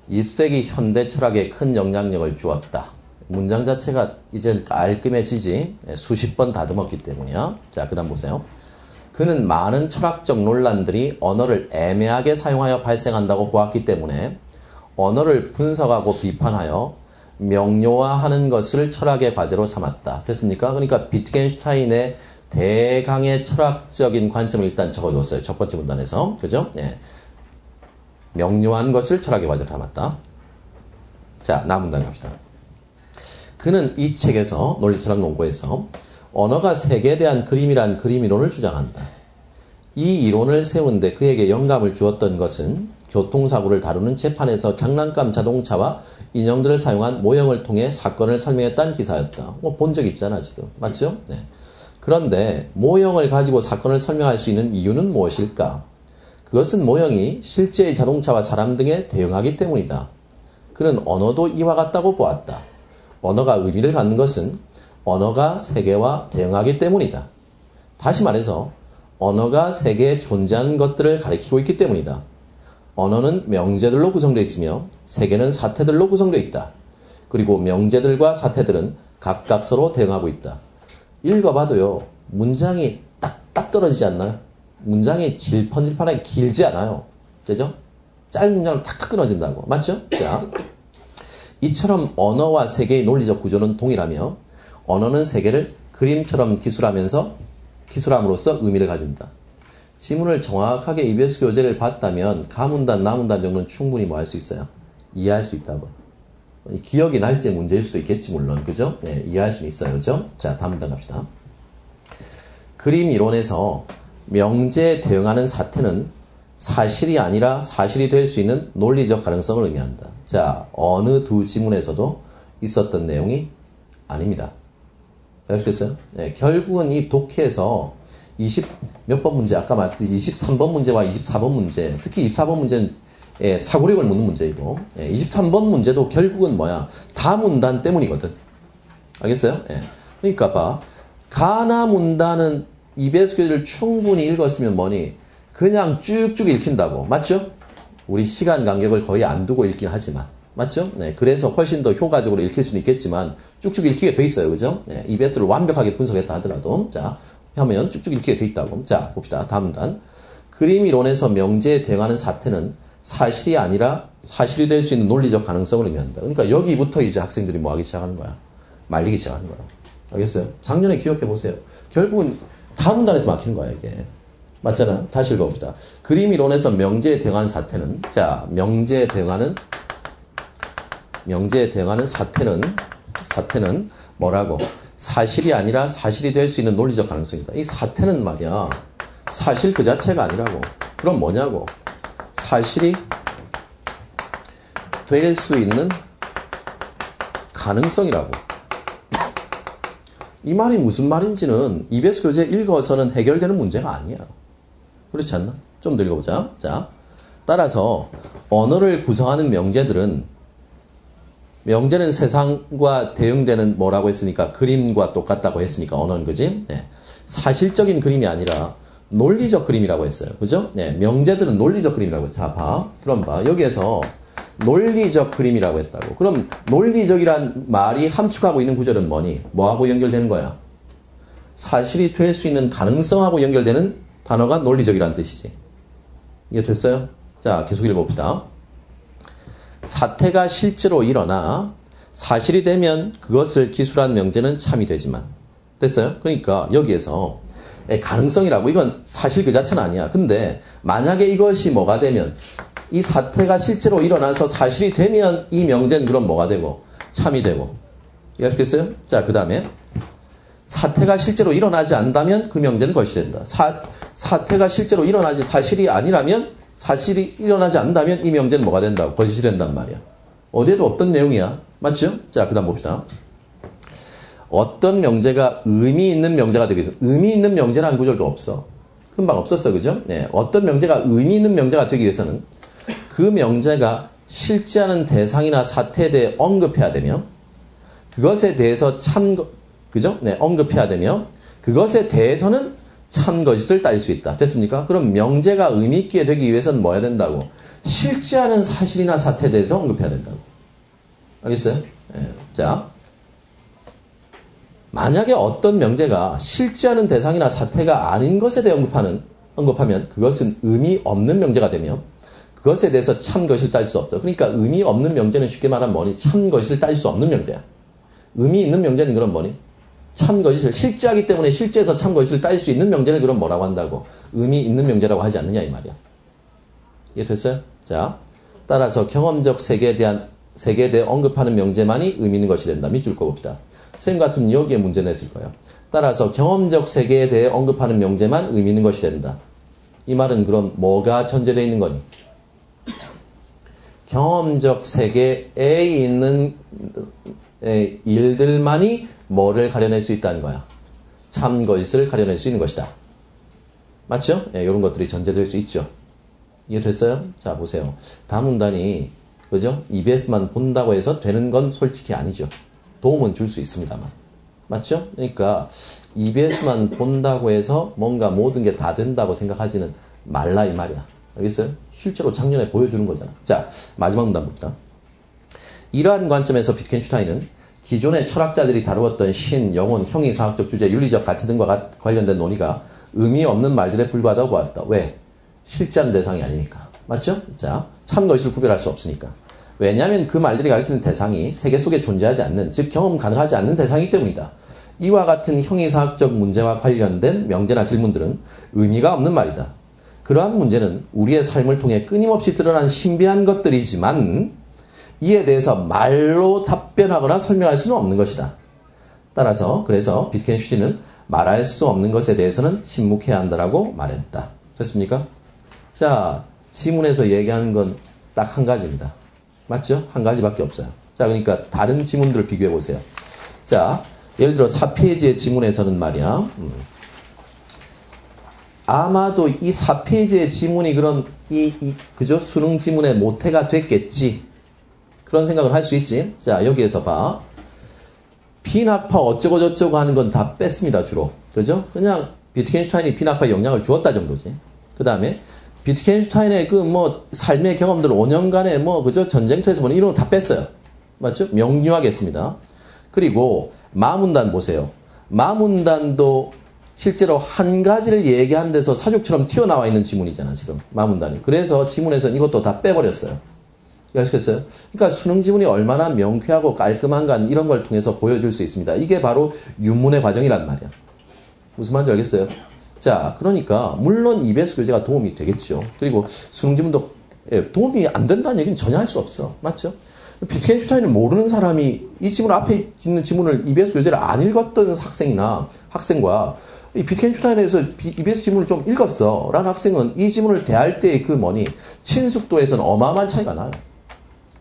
20세기 현대 철학에 큰 영향력을 주었다. 문장 자체가 이제 깔끔해지지. 수십 번 다듬었기 때문이야. 자, 그 다음 보세요. 그는 많은 철학적 논란들이 언어를 애매하게 사용하여 발생한다고 보았기 때문에 언어를 분석하고 비판하여 명료화하는 것을 철학의 과제로 삼았다. 됐습니까? 그러니까 비트겐슈타인의 대강의 철학적인 관점을 일단 적어줬어요. 첫 번째 문단에서. 그죠? 명료한 것을 철학의 과제로 삼았다. 자, 다음 문단 갑시다. 그는 이 책에서 논리철학 논고에서 언어가 세계에 대한 그림이란 그림 이론을 주장한다. 이 이론을 세운데 그에게 영감을 주었던 것은 교통사고를 다루는 재판에서 장난감 자동차와 인형들을 사용한 모형을 통해 사건을 설명했다는 기사였다. 본 적 있잖아 지금. 맞죠? 그런데 모형을 가지고 사건을 설명할 수 있는 이유는 무엇일까? 그것은 모형이 실제의 자동차와 사람 등에 대응하기 때문이다. 그는 언어도 이와 같다고 보았다. 언어가 의미를 갖는 것은 언어가 세계와 대응하기 때문이다. 다시 말해서 언어가 세계에 존재하는 것들을 가리키고 있기 때문이다. 언어는 명제들로 구성되어 있으며 세계는 사태들로 구성되어 있다. 그리고 명제들과 사태들은 각각 서로 대응하고 있다. 읽어봐도요. 문장이 딱 떨어지지 않나요? 문장이 질펀질펀하게 길지 않아요. 그죠? 짧은 문장으로 탁탁 끊어진다고. 맞죠? 자, 이처럼 언어와 세계의 논리적 구조는 동일하며 언어는 세계를 그림처럼 기술함으로써 의미를 가진다. 지문을 정확하게 EBS 교재를 봤다면 가문단, 나문단 정도는 충분히 뭐 할 수 있어요? 이해할 수 있다고. 기억이 날지 문제일 수도 있겠지 물론. 그죠? 이해할 수는 있어요. 그죠? 자, 다음 문단 갑시다. 그림 이론에서 명제에 대응하는 사태는 사실이 아니라 사실이 될 수 있는 논리적 가능성을 의미한다. 자, 어느 두 지문에서도 있었던 내용이 아닙니다. 아시겠어요? 결국은 이 독해에서 20몇 번 문제, 아까 말했듯이 23번 문제와 24번 문제, 특히 24번 문제는 사고력을 묻는 문제이고 23번 문제도 결국은 뭐야? 다문단 때문이거든. 알겠어요? 그러니까 봐. 가나 문단은 EBS 교재를 충분히 읽었으면 뭐니? 그냥 쭉쭉 읽힌다고. 맞죠? 우리 시간 간격을 거의 안 두고 읽긴 하지만. 맞죠? 그래서 훨씬 더 효과적으로 읽힐 수는 있겠지만 쭉쭉 읽히게 돼 있어요. 그죠? EBS를 완벽하게 분석했다 하더라도. 자, 하면 쭉쭉 읽히게 돼 있다고. 자, 봅시다. 다음 문단. 그림 이론에서 명제에 대응하는 사태는 사실이 아니라 사실이 될 수 있는 논리적 가능성을 의미한다. 그러니까 여기부터 이제 학생들이 뭐 하기 시작하는 거야? 말리기 시작하는 거야. 알겠어요? 작년에 기억해 보세요. 결국은 다음 문단에서 막히는 거야, 이게. 맞잖아. 다시 읽어봅시다. 그림 이론에서 명제에 대응하는 사태는, 자, 명제에 대응하는 명제에 대응하는 사태는 뭐라고? 사실이 아니라 사실이 될 수 있는 논리적 가능성이다. 이 사태는 말이야, 사실 그 자체가 아니라고. 그럼 뭐냐고? 사실이 될 수 있는 가능성이라고. 이 말이 무슨 말인지는 EBS 교재 읽어서는 해결되는 문제가 아니야. 그렇지 않나? 좀 더 읽어보자. 자, 따라서 언어를 구성하는 명제는 세상과 대응되는 뭐라고 했으니까 그림과 똑같다고 했으니까 언어는 그지? 네. 사실적인 그림이 아니라 논리적 그림이라고 했어요. 그죠? 네. 명제들은 논리적 그림이라고 했어요. 자, 봐. 그럼 봐. 여기에서 논리적 그림이라고 했다고. 그럼 논리적이란 말이 함축하고 있는 구절은 뭐니? 뭐하고 연결되는 거야? 사실이 될 수 있는 가능성하고 연결되는 단어가 논리적이라는 뜻이지. 이게 됐어요? 자, 계속 읽어봅시다. 사태가 실제로 일어나 사실이 되면 그것을 기술한 명제는 참이 되지만. 됐어요? 그러니까 여기에서 가능성이라고, 이건 사실 그 자체는 아니야. 근데 만약에 이것이 뭐가 되면, 이 사태가 실제로 일어나서 사실이 되면 이 명제는 그럼 뭐가 되고? 참이 되고. 이해하셨겠어요? 자, 그 다음에 사태가 실제로 일어나지 않다면 그 명제는 거시된다. 사태가 실제로 일어나지 사실이 아니라면, 사실이 일어나지 않는다면 이 명제는 뭐가 된다고? 거짓이 된단 말이야. 어디에도 없던 내용이야. 맞죠? 자, 그 다음 봅시다. 어떤 명제가 의미 있는 명제가 되기 위해서, 의미 있는 명제라는 구절도 없어. 금방 없었어. 그죠? 네. 어떤 명제가 의미 있는 명제가 되기 위해서는 그 명제가 실제하는 대상이나 사태에 대해 언급해야 되며, 그것에 대해서 그죠? 네. 언급해야 되며, 그것에 대해서는 참거짓을 따질 수 있다. 됐습니까? 그럼 명제가 의미 있게 되기 위해서는 뭐 해야 된다고? 실제하는 사실이나 사태에 대해서 언급해야 된다고. 알겠어요? 네. 자, 만약에 어떤 명제가 실제하는 대상이나 사태가 아닌 것에 대해 언급하면 그것은 의미 없는 명제가 되며, 그것에 대해서 참거짓을 따질 수 없어. 그러니까 의미 없는 명제는 쉽게 말하면 뭐니? 참거짓을 따질 수 없는 명제야. 의미 있는 명제는 그럼 뭐니? 참거짓을 실제하기 때문에 실제에서 참거짓을 따질 수 있는 명제를 그럼 뭐라고 한다고? 의미 있는 명제라고 하지 않느냐 이 말이야. 이해 됐어요? 자, 따라서 경험적 세계에 대해 언급하는 명제만이 의미 있는 것이 된다. 밑줄 꼽읍시다. 쌤 같은 여기에 문제 냈을 거예요. 따라서 경험적 세계에 대해 언급하는 명제만 의미 있는 것이 된다. 이 말은 그럼 뭐가 전제되어 있는 거니? 경험적 세계에 있는 일들만이 뭐를 가려낼 수 있다는 거야? 참거짓을 가려낼 수 있는 것이다. 맞죠? 예, 이런 것들이 전제될 수 있죠. 이해됐어요? 자, 보세요. 다음 문단이, 그죠? EBS만 본다고 해서 되는 건 솔직히 아니죠. 도움은 줄 수 있습니다만. 맞죠? 그러니까 EBS만 본다고 해서 뭔가 모든 게 다 된다고 생각하지는 말라 이 말이야. 알겠어요? 실제로 작년에 보여주는 거잖아. 자, 마지막 문단 봅시다. 이러한 관점에서 비트겐슈타인은 기존의 철학자들이 다루었던 신, 영혼, 형이사학적 주제, 윤리적 가치 등과 관련된 논의가 의미 없는 말들에 불과하다고 보았다. 왜? 실제하는 대상이 아니니까. 맞죠? 자, 참거짓을 구별할 수 없으니까. 왜냐하면 그 말들이 가리키는 대상이 세계 속에 존재하지 않는, 즉 경험 가능하지 않는 대상이기 때문이다. 이와 같은 형이사학적 문제와 관련된 명제나 질문들은 의미가 없는 말이다. 그러한 문제는 우리의 삶을 통해 끊임없이 드러난 신비한 것들이지만 이에 대해서 말로 답변하거나 설명할 수는 없는 것이다. 따라서 그래서 비트겐슈타인은 말할 수 없는 것에 대해서는 침묵해야 한다라고 말했다. 됐습니까? 자, 지문에서 얘기하는 건 딱 한 가지입니다. 맞죠? 한 가지밖에 없어요. 자, 그러니까 다른 지문들을 비교해 보세요. 자, 예를 들어 4페이지의 지문에서는 말이야. 아마도 이 4페이지의 지문이 그럼 그죠? 수능 지문의 모태가 됐겠지. 그런 생각을 할 수 있지. 자, 여기에서 봐. 비낙파 어쩌고 저쩌고 하는 건 다 뺐습니다, 주로. 그죠? 그냥 비트겐슈타인이 비낙파에 영향을 주었다 정도지. 그 다음에 비트겐슈타인의 삶의 경험들 5년간의 그죠? 전쟁터에서 보는 이런 거 다 뺐어요. 맞죠? 명료하게 했습니다. 그리고 마문단 보세요. 마문단도 실제로 한 가지를 얘기한 데서 사족처럼 튀어나와 있는 지문이잖아, 지금. 마문단이. 그래서 지문에서는 이것도 다 빼버렸어요. 이해하시겠어요? 그러니까 수능 지문이 얼마나 명쾌하고 깔끔한가 이런 걸 통해서 보여줄 수 있습니다. 이게 바로 윤문의 과정이란 말이야. 무슨 말인지 알겠어요? 자, 그러니까 물론 EBS 교재가 도움이 되겠죠. 그리고 수능 지문도 도움이 안 된다는 얘기는 전혀 할 수 없어. 맞죠? 비트겐슈타인을 모르는 사람이 이 지문 앞에 있는 지문을 EBS 교재를 안 읽었던 학생과 이 비트겐슈타인에서 EBS 지문을 좀 읽었어 라는 학생은 이 지문을 대할 때의 그 친숙도에서는 어마어마한 차이가 나요.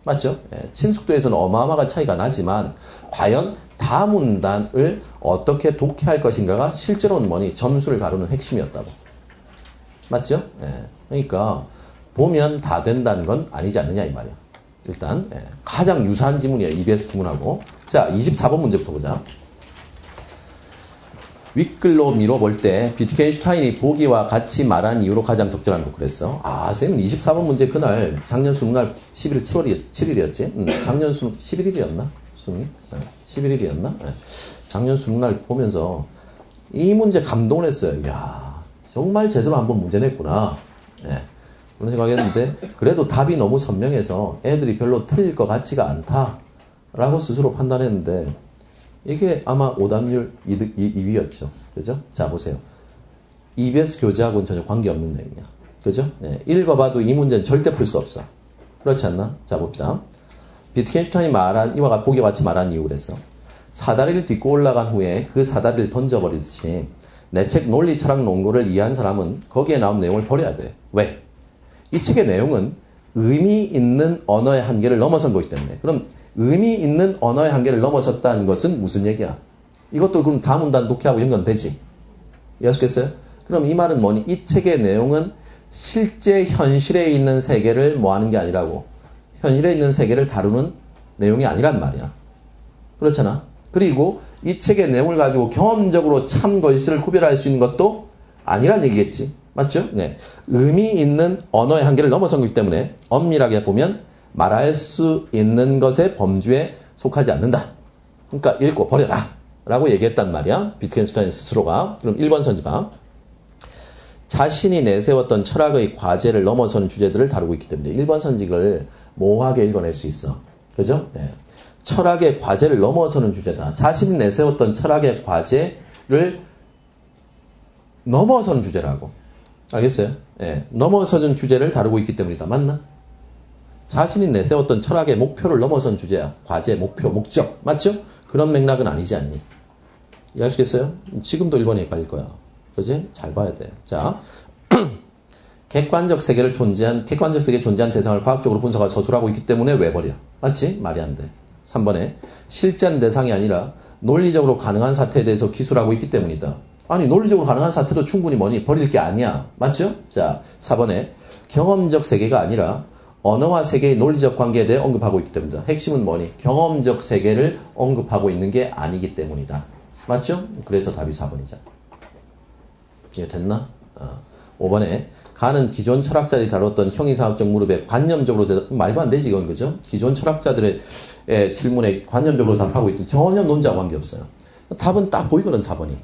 맞죠? 예, 친숙도에서는 어마어마한 차이가 나지만 과연 다문단을 어떻게 독해할 것인가가 실제로는 점수를 가르는 핵심이었다고. 맞죠? 예, 그러니까 보면 다 된다는 건 아니지 않느냐 이 말이야. 일단 가장 유사한 지문이에요. EBS 지문하고. 자, 24번 문제부터 보자. 윗글로 미뤄볼 때 비트겐슈타인이 보기와 같이 말한 이유로 가장 적절한 거 그랬어. 쌤은 24번 문제 그날 작년 수능날 11일 7일이었지? 작년 수능 11일이었나? 수능이? 11일이었나? 작년 수능날 보면서 이 문제 감동을 했어요. 이야, 정말 제대로 한번 문제 냈구나. 그런 생각했는데 그래도 답이 너무 선명해서 애들이 별로 틀릴 것 같지가 않다라고 스스로 판단했는데 이게 아마 오답률 2위였죠. 그죠? 자, 보세요. EBS 교재하고는 전혀 관계없는 내용이야. 그죠? 읽어봐도 이 문제는 절대 풀 수 없어. 그렇지 않나? 자, 봅시다. 비트겐슈타인이 이와 보기와 같이 말한 이유 그랬어. 사다리를 딛고 올라간 후에 그 사다리를 던져버리듯이 내 책 논리 철학 논거를 이해한 사람은 거기에 나온 내용을 버려야 돼. 왜? 이 책의 내용은 의미 있는 언어의 한계를 넘어선 거기 때문에. 그럼 의미 있는 언어의 한계를 넘어섰다는 것은 무슨 얘기야? 이것도 그럼 다문단 독해하고 연관되지. 이해하시겠어요? 그럼 이 말은 뭐니? 이 책의 내용은 실제 현실에 있는 세계를 뭐하는 게 아니라고. 현실에 있는 세계를 다루는 내용이 아니란 말이야. 그렇잖아. 그리고 이 책의 내용을 가지고 경험적으로 참 것을 구별할 수 있는 것도 아니란 얘기겠지. 맞죠? 의미 있는 언어의 한계를 넘어선 거기 때문에 엄밀하게 보면 말할 수 있는 것의 범주에 속하지 않는다. 그러니까 읽고 버려라 라고 얘기했단 말이야. 비트겐슈타인 스스로가. 그럼 1번 선지방. 자신이 내세웠던 철학의 과제를 넘어선 주제들을 다루고 있기 때문에 1번 선직을 모호하게 읽어낼 수 있어. 그죠? 철학의 과제를 넘어서는 주제다. 자신이 내세웠던 철학의 과제를 넘어서는 주제라고. 알겠어요? 넘어서는 주제를 다루고 있기 때문이다. 맞나? 자신이 내세웠던 철학의 목표를 넘어선 주제야. 과제, 목표, 목적. 맞죠? 그런 맥락은 아니지 않니? 이해하시겠어요? 지금도 1번이 헷갈릴 거야. 그지? 잘 봐야 돼. 자, 객관적 세계에 존재한 대상을 과학적으로 분석하고 서술하고 있기 때문에 왜 버려? 맞지? 말이 안 돼. 3번에 실제한 대상이 아니라 논리적으로 가능한 사태에 대해서 기술하고 있기 때문이다. 아니, 논리적으로 가능한 사태도 충분히 버릴 게 아니야. 맞죠? 자, 4번에 경험적 세계가 아니라 언어와 세계의 논리적 관계에 대해 언급하고 있기 때문이다. 핵심은 뭐니? 경험적 세계를 언급하고 있는 게 아니기 때문이다. 맞죠? 그래서 답이 4번이잖아. 이해됐나? 5번에 가는 기존 철학자들이 다뤘던 형이상학적 무릎에 관념적으로 말도 안 되지 이건. 그죠? 기존 철학자들의 질문에 관념적으로 답하고 있던 전혀 논지와 관계없어요. 답은 딱 보이거든 4번이.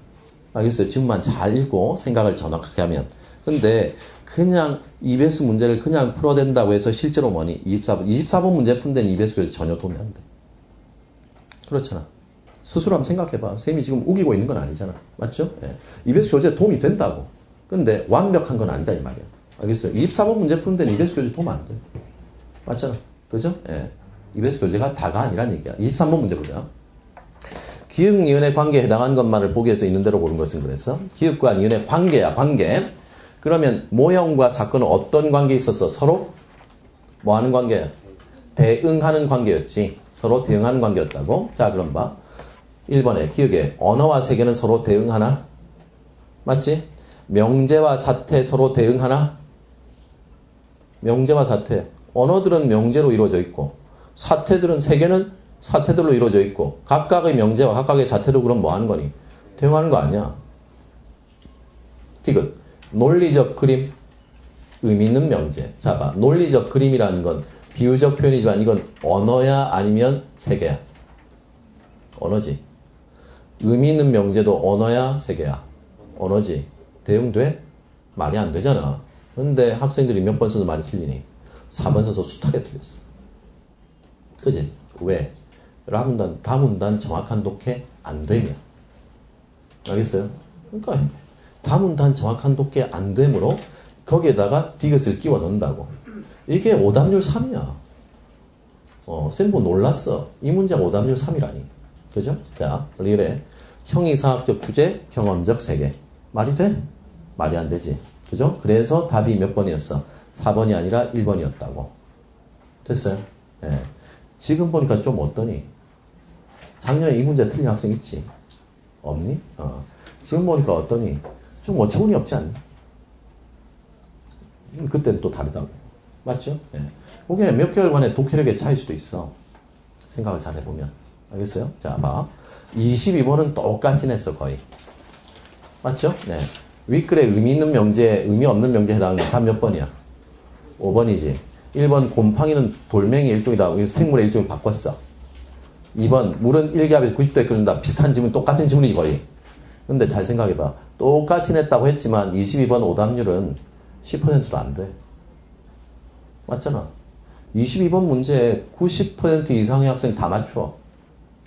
알겠어요? 지금만 잘 읽고 생각을 정확하게 하면. 근데 그냥 EBS 문제를 그냥 풀어댄다고 해서 실제로 뭐니? 24번 문제 푼 데는 EBS 교재 전혀 도움이 안 돼. 그렇잖아. 스스로 한번 생각해봐. 선생님이 지금 우기고 있는 건 아니잖아. 맞죠? EBS 교재 도움이 된다고. 근데 완벽한 건 아니다 이 말이야. 알겠어요? 24번 문제 푸는 데는 EBS 교재 도움 안 돼. 맞잖아. 그죠? EBS 교재가 다가 아니란 얘기야. 23번 문제 보자. 기역, 니은의 관계에 해당하는 것만을 보기에서 있는 대로 고른 것은 그랬어. 기역과 니은의 관계야, 관계. 그러면 모형과 사건은 어떤 관계에 있었어? 서로 뭐 하는 관계야? 대응하는 관계였지. 서로 대응하는 관계였다고. 자, 그럼 봐. 1번에 기역에 언어와 세계는 서로 대응하나? 맞지? 명제와 사태 서로 대응하나? 명제와 사태. 언어들은 명제로 이루어져 있고 사태들은 세계는 사태들로 이루어져 있고 각각의 명제와 각각의 사태로 그럼 뭐 하는 거니? 대응하는 거 아니야. 디귿. 논리적 그림, 의미 있는 명제. 자, 봐. 논리적 그림이라는 건 비유적 표현이지만 이건 언어야 아니면 세계야? 언어지. 의미 있는 명제도 언어야 세계야? 언어지. 대응돼? 말이 안 되잖아. 근데 학생들이 몇 번 써서 말이 틀리니? 4번 써서 숱하게 틀렸어. 그지? 왜? 다문단 정확한 독해 안 되면. 알겠어요? 그러니까 다문단 정확한 독해 안 되므로 거기에다가 디귿을 끼워 넣는다고. 이게 오답률 3이야. 쌤 보고 놀랐어. 이 문제가 오답률 3이라니. 그죠? 자, 리을에 형이상학적 주제, 경험적 세계. 말이 돼? 말이 안 되지. 그죠? 그래서 답이 몇 번이었어? 4번이 아니라 1번이었다고. 됐어요? 예. 지금 보니까 좀 어떠니? 작년에 이 문제 틀린 학생 있지? 없니? 지금 보니까 어떠니? 좀 어처구니 없지 않니? 그때는 또 다르다고. 맞죠? 예. 그게 몇 개월간의 독해력의 차이일 수도 있어. 생각을 잘 해보면. 알겠어요? 자, 봐. 22번은 똑같이 냈어, 거의. 맞죠? 네. 윗글에 의미 있는 명제, 의미 없는 명제 해당하는 답 몇 번이야? 5번이지. 1번 곰팡이는 돌멩이 일종이다. 생물의 일종을 바꿨어. 2번 물은 1기압에서 90도에 끓는다. 비슷한 질문, 똑같은 질문이지 거의. 근데 잘 생각해봐. 똑같이 냈다고 했지만 22번 오답률은 10%도 안 돼. 맞잖아. 22번 문제 90% 이상의 학생 다 맞춰.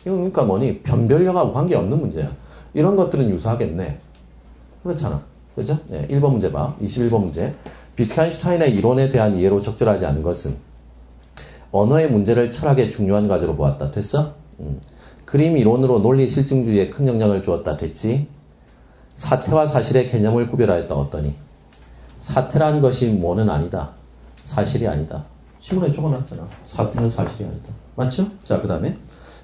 이거 그러니까 뭐니? 변별력하고 관계없는 문제야. 이런 것들은 유사하겠네. 그렇잖아. 그죠? 네, 1번 문제 봐. 21번 문제. 비트겐슈타인의 이론에 대한 이해로 적절하지 않은 것은 언어의 문제를 철학의 중요한 과제로 보았다. 됐어? 그림 이론으로 논리 실증주의에 큰 영향을 주었다. 됐지? 사태와 사실의 개념을 구별하였다. 어떠니? 사태란 것이 뭐는 아니다. 사실이 아니다. 신문에 적어놨잖아. 사태는 사실이 아니다. 맞죠? 자, 그 다음에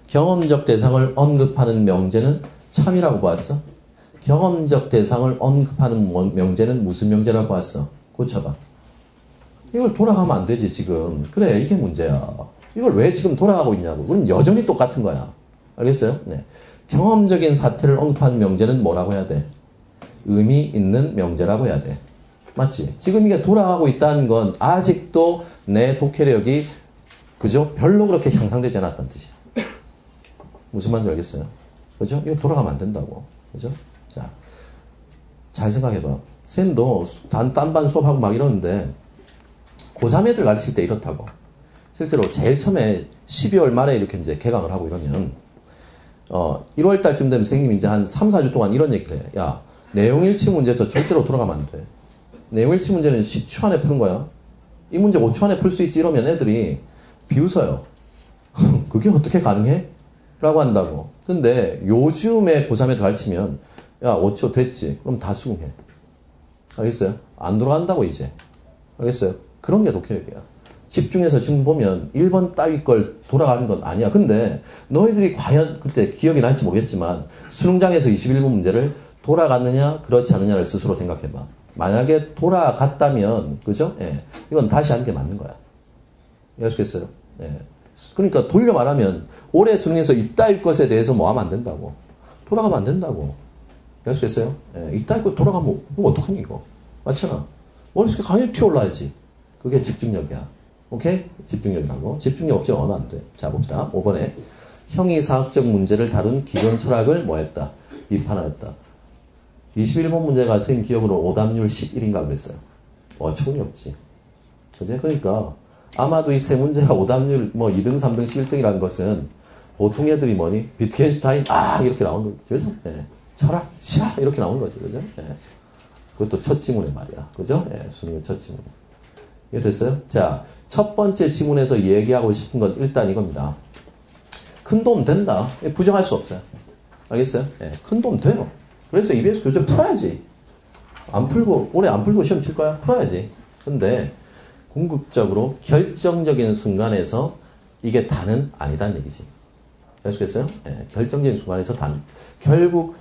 경험적 대상을 언급하는 명제는 참이라고 보았어. 경험적 대상을 언급하는 명제는 무슨 명제라고 보았어? 고쳐봐. 이걸 돌아가면 안 되지 지금. 그래, 이게 문제야. 이걸 왜 지금 돌아가고 있냐고. 그럼 여전히 똑같은 거야. 알겠어요? 네. 경험적인 사태를 언급하는 명제는 뭐라고 해야 돼? 의미 있는 명제라고 해야 돼. 맞지? 지금 이게 돌아가고 있다는 건 아직도 내 독해력이 그죠? 별로 그렇게 향상되지 않았다는 뜻이야. 무슨 말인지 알겠어요? 그죠? 이거 돌아가면 안 된다고. 그죠? 자, 잘 생각해봐. 쌤도 딴반 수업하고 막 이러는데 고3 애들 가르칠 때 이렇다고. 실제로 제일 처음에 12월 말에 이렇게 이제 개강을 하고 이러면 1월 달쯤 되면 선생님이 이제 한 3, 4주 동안 이런 얘기를 해. 야, 내용일치 문제에서 절대로 돌아가면 안 돼. 내용일치 문제는 10초 안에 푸는 거야. 이 문제 5초 안에 풀 수 있지 이러면 애들이 비웃어요. 그게 어떻게 가능해? 라고 한다고. 근데 요즘에 고3에 가르치면 야 5초 됐지. 그럼 다 수긍해. 알겠어요? 안 돌아간다고 이제. 알겠어요? 그런 게 독해력이야. 집중해서 지금 보면 1번 따위 걸 돌아가는 건 아니야. 근데 너희들이 과연 그때 기억이 날지 모르겠지만 수능장에서 21번 문제를 돌아갔느냐 그렇지 않느냐를 스스로 생각해봐. 만약에 돌아갔다면 그죠? 예. 이건 다시 하는 게 맞는 거야. 이해하시겠어요? 예. 그러니까 돌려 말하면 올해 수능에서 이따위 것에 대해서 뭐 하면 안 된다고. 돌아가면 안 된다고. 이해하시겠어요? 예. 이따위 것 돌아가면 뭐 어떡하니 이거. 맞잖아. 머릿속에 강렬히 튀어올라야지. 그게 집중력이야. 오케이? 집중력이라고. 집중력 없이는 언어 안 돼. 자, 봅시다. 5번에 형이사학적 문제를 다룬 기존 철학을 뭐 했다? 비판하였다. 21번 문제가 선생님 기억으로 오답률 11인가 그랬어요. 어처구니 없지. 그죠? 그러니까 아마도 이 세 문제가 오답률 뭐 2등, 3등, 11등이라는 것은 보통 애들이 뭐니? 비트겐슈타인 이렇게 나오는 거죠. 그죠? 예. 철학 이렇게 나오는 거지. 그죠? 예. 그것도 첫 지문에 말이야. 그죠? 예. 수능의 첫 지문. 이해 됐어요? 자, 첫 번째 지문에서 얘기하고 싶은 건 일단 이겁니다. 큰 도움 된다. 부정할 수 없어요. 알겠어요? 예. 큰 도움 돼요. 그래서 EBS 교재 풀어야지. 안 풀고, 올해 안 풀고 시험 칠 거야? 풀어야지. 근데, 궁극적으로 결정적인 순간에서 이게 다는 아니다는 얘기지. 아시겠어요? 예, 결정적인 순간에서 다는. 결국,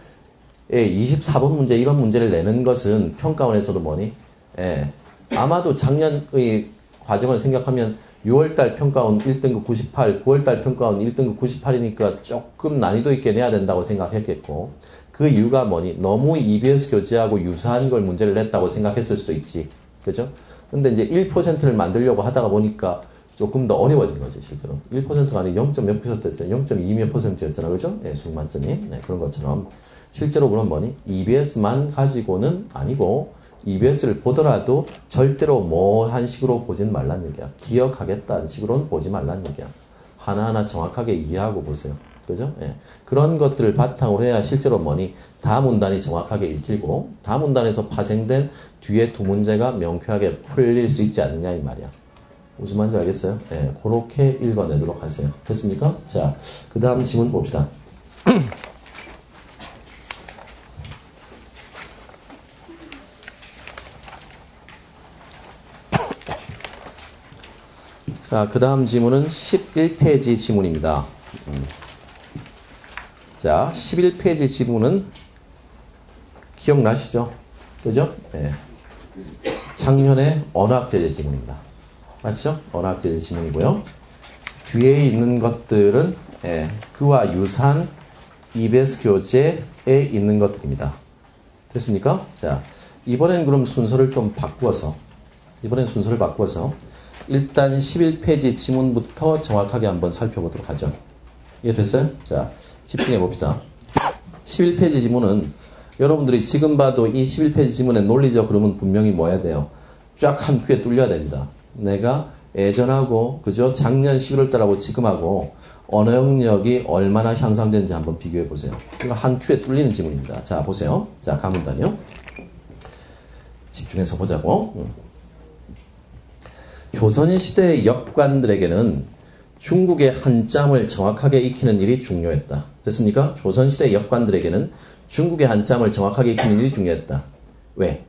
24번 문제, 이런 문제를 내는 것은 평가원에서도 뭐니? 예, 아마도 작년의 과정을 생각하면 6월달 평가원 1등급 98, 9월달 평가원 1등급 98이니까 조금 난이도 있게 내야 된다고 생각했겠고, 그 이유가 뭐니? 너무 EBS 교재하고 유사한 걸 문제를 냈다고 생각했을 수도 있지. 그죠? 근데 이제 1%를 만들려고 하다가 보니까 조금 더 어려워진 거지, 실제로. 1%가 아니고 0.몇 %였잖아. 0.2몇 %였잖아. 그죠? 예, 수만점이. 네, 그런 것처럼. 실제로 그런 뭐니? EBS만 가지고는 아니고, EBS를 보더라도 절대로 뭐 한 식으로 보진 말란 얘기야. 기억하겠다는 식으로는 보지 말란 얘기야. 하나하나 정확하게 이해하고 보세요. 그죠? 예. 그런 것들을 바탕으로 해야 실제로 뭐니? 다문단이 정확하게 읽히고, 다문단에서 파생된 뒤에 두 문제가 명쾌하게 풀릴 수 있지 않느냐, 이 말이야. 무슨 말인지 알겠어요? 예, 그렇게 읽어내도록 하세요. 됐습니까? 자, 그 다음 지문 봅시다. 자, 그 다음 지문은 11페이지 지문입니다. 자, 11페이지 지문은 기억나시죠? 그죠? 네. 작년에 언어학제재 지문입니다. 맞죠? 언어학제재 지문이고요. 뒤에 있는 것들은 그와 유사한 EBS 교재에 있는 것들입니다. 됐습니까? 자, 이번엔 그럼 순서를 좀 바꾸어서 일단 11페이지 지문부터 정확하게 한번 살펴보도록 하죠. 이해됐어요? 자, 집중해 봅시다. 11페이지 지문은 여러분들이 지금 봐도 이 11페이지 지문의 논리적 흐름은 분명히 뭐 해야 돼요? 쫙 한 큐에 뚫려야 됩니다. 내가 예전하고 그죠? 작년 11월 달하고 지금하고 언어 영역이 얼마나 향상되는지 한번 비교해 보세요. 이거 한 큐에 뚫리는 지문입니다. 자, 보세요. 자, 가문단요. 집중해서 보자고. 조선시대의 역관들에게는 중국의 한자음을 정확하게 익히는 일이 중요했다. 됐습니까? 조선시대 역관들에게는 중국의 한자음을 정확하게 익히는 일이 중요했다. 왜?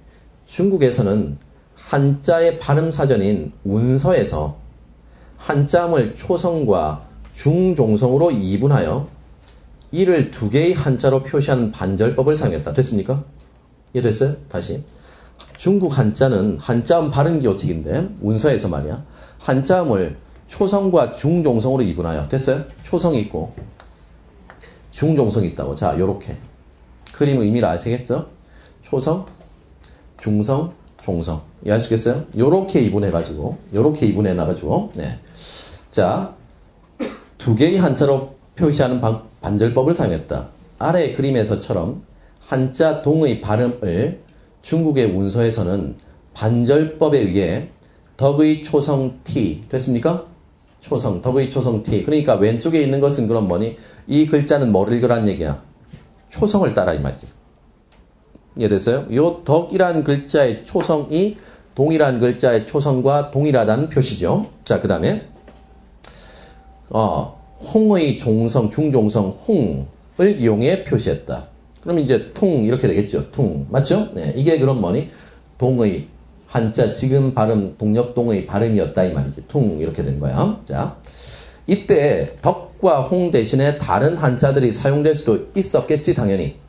중국에서는 한자의 발음사전인 운서에서 한자음을 초성과 중종성으로 이분하여 이를 두 개의 한자로 표시한 반절법을 사용했다. 됐습니까? 이해됐어요? 다시. 중국 한자는 한자음 발음기호칙인데 운서에서 말이야. 한자음을 초성과 중종성으로 이분하여. 됐어요? 초성이 있고 중종성이 있다고. 자, 요렇게. 그림 의미를 아시겠죠? 초성, 중성, 종성. 이해하시겠어요? 요렇게 이분해가지고, 네. 자, 두 개의 한자로 표시하는 반절법을 사용했다. 아래 그림에서처럼 한자 동의 발음을 중국의 운서에서는 반절법에 의해 덕의 초성 T. 됐습니까? 초성, 덕의 초성 T. 그러니까 왼쪽에 있는 것은 그럼 뭐니? 이 글자는 뭐를 읽으란 얘기야? 초성을 따라 이 말이지. 이해됐어요? 요 덕이란 글자의 초성이 동이란 글자의 초성과 동일하다는 표시죠. 자, 그 다음에 홍의 종성, 중종성 홍을 이용해 표시했다. 그럼 이제 퉁 이렇게 되겠죠. 퉁. 맞죠? 네, 이게 그럼 뭐니? 동의 한자 지금 발음 동력동의 발음이었다 이 말이지. 퉁 이렇게 된 거야. 자, 이때 덕과 홍 대신에 다른 한자들이 사용될 수도 있었겠지 당연히.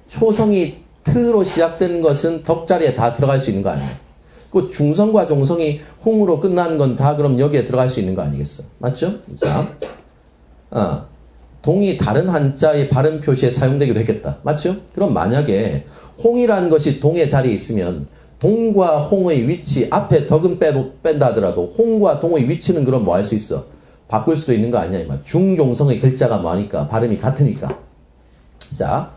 초성이 트로 시작된 것은 덕 자리에 다 들어갈 수 있는 거 아니에요. 그 중성과 종성이 홍으로 끝나는 건 다 그럼 여기에 들어갈 수 있는 거 아니겠어? 맞죠? 자, 동이 다른 한자의 발음 표시에 사용되기도 했겠다. 맞죠? 그럼 만약에 홍이라는 것이 동의 자리에 있으면 동과 홍의 위치 앞에 덕은 뺀다 하더라도 홍과 동의 위치는 그럼 뭐 할 수 있어? 바꿀 수도 있는 거 아니야? 이말. 중종성의 글자가 뭐하니까 발음이 같으니까. 자,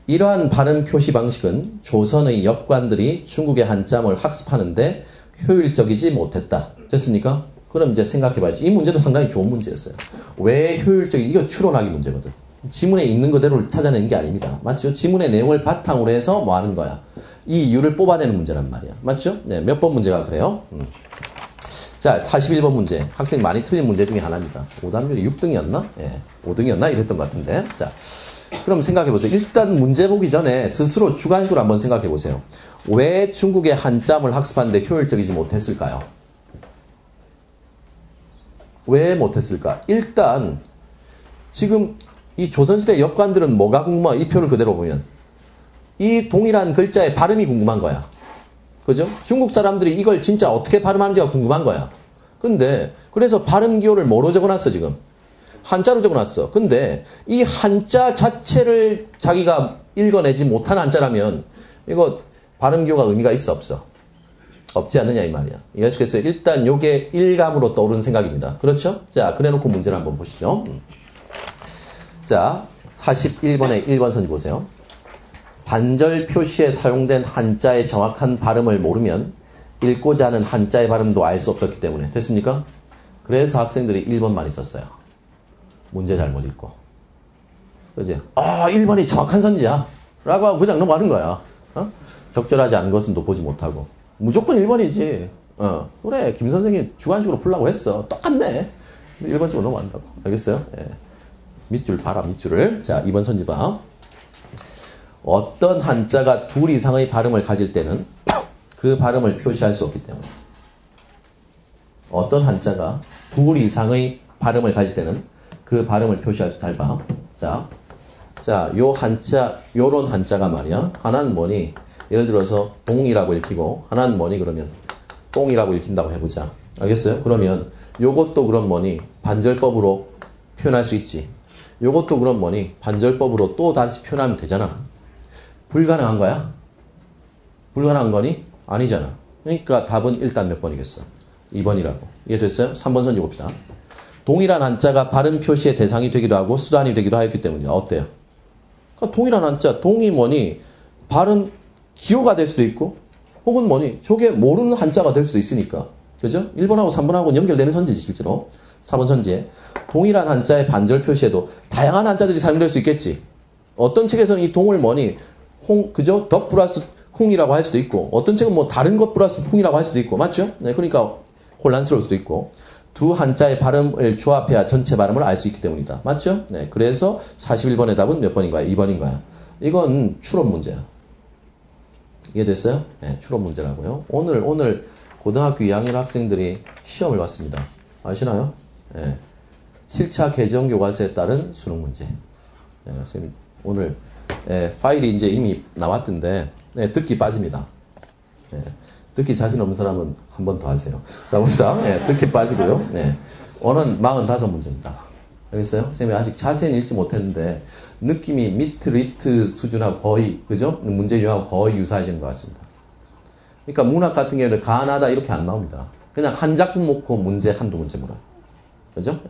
이러한 발음 표시 방식은 조선의 역관들이 중국의 한자음을 학습하는데 효율적이지 못했다. 됐습니까? 그럼 이제 생각해봐야지. 이 문제도 상당히 좋은 문제였어요. 왜 효율적이? 이거 추론하기 문제거든. 지문에 있는 그대로 찾아내는 게 아닙니다. 맞죠? 지문의 내용을 바탕으로 해서 뭐 하는 거야? 이 이유를 뽑아내는 문제란 말이야. 맞죠? 네, 몇 번 문제가 그래요? 자, 41번 문제. 학생 많이 틀린 문제 중에 하나입니다. 오답률이 6등이었나? 예, 5등이었나? 이랬던 것 같은데. 자, 그럼 생각해보세요. 일단 문제 보기 전에 스스로 주관식으로 한번 생각해보세요. 왜 중국의 한자음을 학습하는데 효율적이지 못했을까요? 왜 못했을까? 일단 지금 이 조선시대 역관들은 뭐가 궁금한? 이 표를 그대로 보면 이 동일한 글자의 발음이 궁금한 거야. 그죠? 중국 사람들이 이걸 진짜 어떻게 발음하는지가 궁금한 거야. 근데 그래서 발음 기호를 뭐로 적어놨어 지금? 한자로 적어놨어. 근데 이 한자 자체를 자기가 읽어내지 못한 한자라면 이거 발음 기호가 의미가 있어 없어? 없지 않느냐 이 말이야. 이해하시겠어요? 일단 요게 일감으로 떠오르는 생각입니다. 그렇죠? 자, 그래놓고 문제를 한번 보시죠. 자, 41번의 1번 선지 보세요. 반절 표시에 사용된 한자의 정확한 발음을 모르면 읽고자 하는 한자의 발음도 알 수 없었기 때문에. 됐습니까? 그래서 학생들이 1번만 있었어요. 문제 잘못 읽고. 그지? 1번이 정확한 선지야. 라고 하고 그냥 넘어가는 거야. 적절하지 않은 것은 또 보지 못하고. 무조건 1번이지. 그래. 김 선생이 주관식으로 풀라고 했어. 똑같네. 1번식으로 넘어간다고. 알겠어요? 예. 밑줄 봐라, 밑줄을. 자, 2번 선지 봐. 어떤 한자가 둘 이상의 발음을 가질 때는 그 발음을 표시할 수 없기 때문에. 어떤 한자가 둘 이상의 발음을 가질 때는 그 발음을 표시할 수 잘 봐. 자, 요 한자, 요런 한자가 말이야. 하나는 뭐니? 예를 들어서 동이라고 읽히고, 하나는 뭐니? 그러면 똥이라고 읽힌다고 해보자. 알겠어요? 그러면 요것도 그럼 뭐니? 반절법으로 표현할 수 있지. 요것도 그럼 뭐니? 반절법으로 또 다시 표현하면 되잖아. 불가능한 거야? 불가능한 거니? 아니잖아. 그러니까 답은 일단 몇 번이겠어? 2번이라고. 이해됐어요? 3번 선지 봅시다. 동일한 한자가 발음 표시의 대상이 되기도 하고 수단이 되기도 하였기 때문이야. 어때요? 그러니까 동일한 한자, 동이 뭐니? 발음 기호가 될 수도 있고 혹은 뭐니? 저게 모르는 한자가 될 수도 있으니까. 그죠? 1번하고 3번하고 연결되는 선지지 실제로. 4번 선지에 동일한 한자의 반절 표시에도 다양한 한자들이 사용될 수 있겠지. 어떤 책에서는 이 동을 뭐니? 그죠? 덕 플러스 쿵이라고 할 수도 있고 어떤 책은 뭐 다른 것 플러스 쿵이라고 할 수도 있고 맞죠? 네, 그러니까 혼란스러울 수도 있고 두 한자의 발음을 조합해야 전체 발음을 알 수 있기 때문이다. 맞죠? 네, 그래서 41번의 답은 몇 번인 거야? 2번인 거야. 이건 추론 문제야. 이해됐어요? 네, 추론 문제라고요. 오늘 고등학교 2학년 학생들이 시험을 봤습니다. 아시나요? 네, 7차 개정 교과서에 따른 수능 문제. 네, 선생님 오늘 파일이 이제 이미 나왔던데 듣기 빠집니다. 듣기 자신 없는 사람은 한 번 더 하세요. 자, 봅시다. 듣기 빠지고요. 오는 45문제입니다. 알겠어요? 선생님이 아직 자세히 읽지 못했는데 느낌이 미트, 리트 수준하고 거의, 그죠? 문제 유형하고 거의 유사해진 것 같습니다. 그러니까 문학 같은 경우는 가난하다 이렇게 안 나옵니다. 그냥 한 작품 놓고 문제 한두 문제 물어요. 그죠?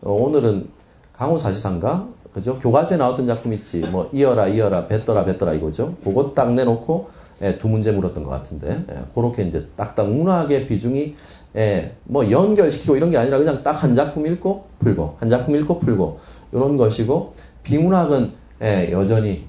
오늘은 강호사시상가, 그죠? 교과서에 나왔던 작품 있지. 뭐, 이어라, 뱉더라 이거죠? 그거 딱 내놓고, 두 문제 물었던 것 같은데, 그렇게 이제 딱딱 문학의 비중이, 뭐 연결시키고 이런 게 아니라 그냥 딱 한 작품 읽고 풀고, 한 작품 읽고 풀고, 이런 것이고, 비문학은, 여전히,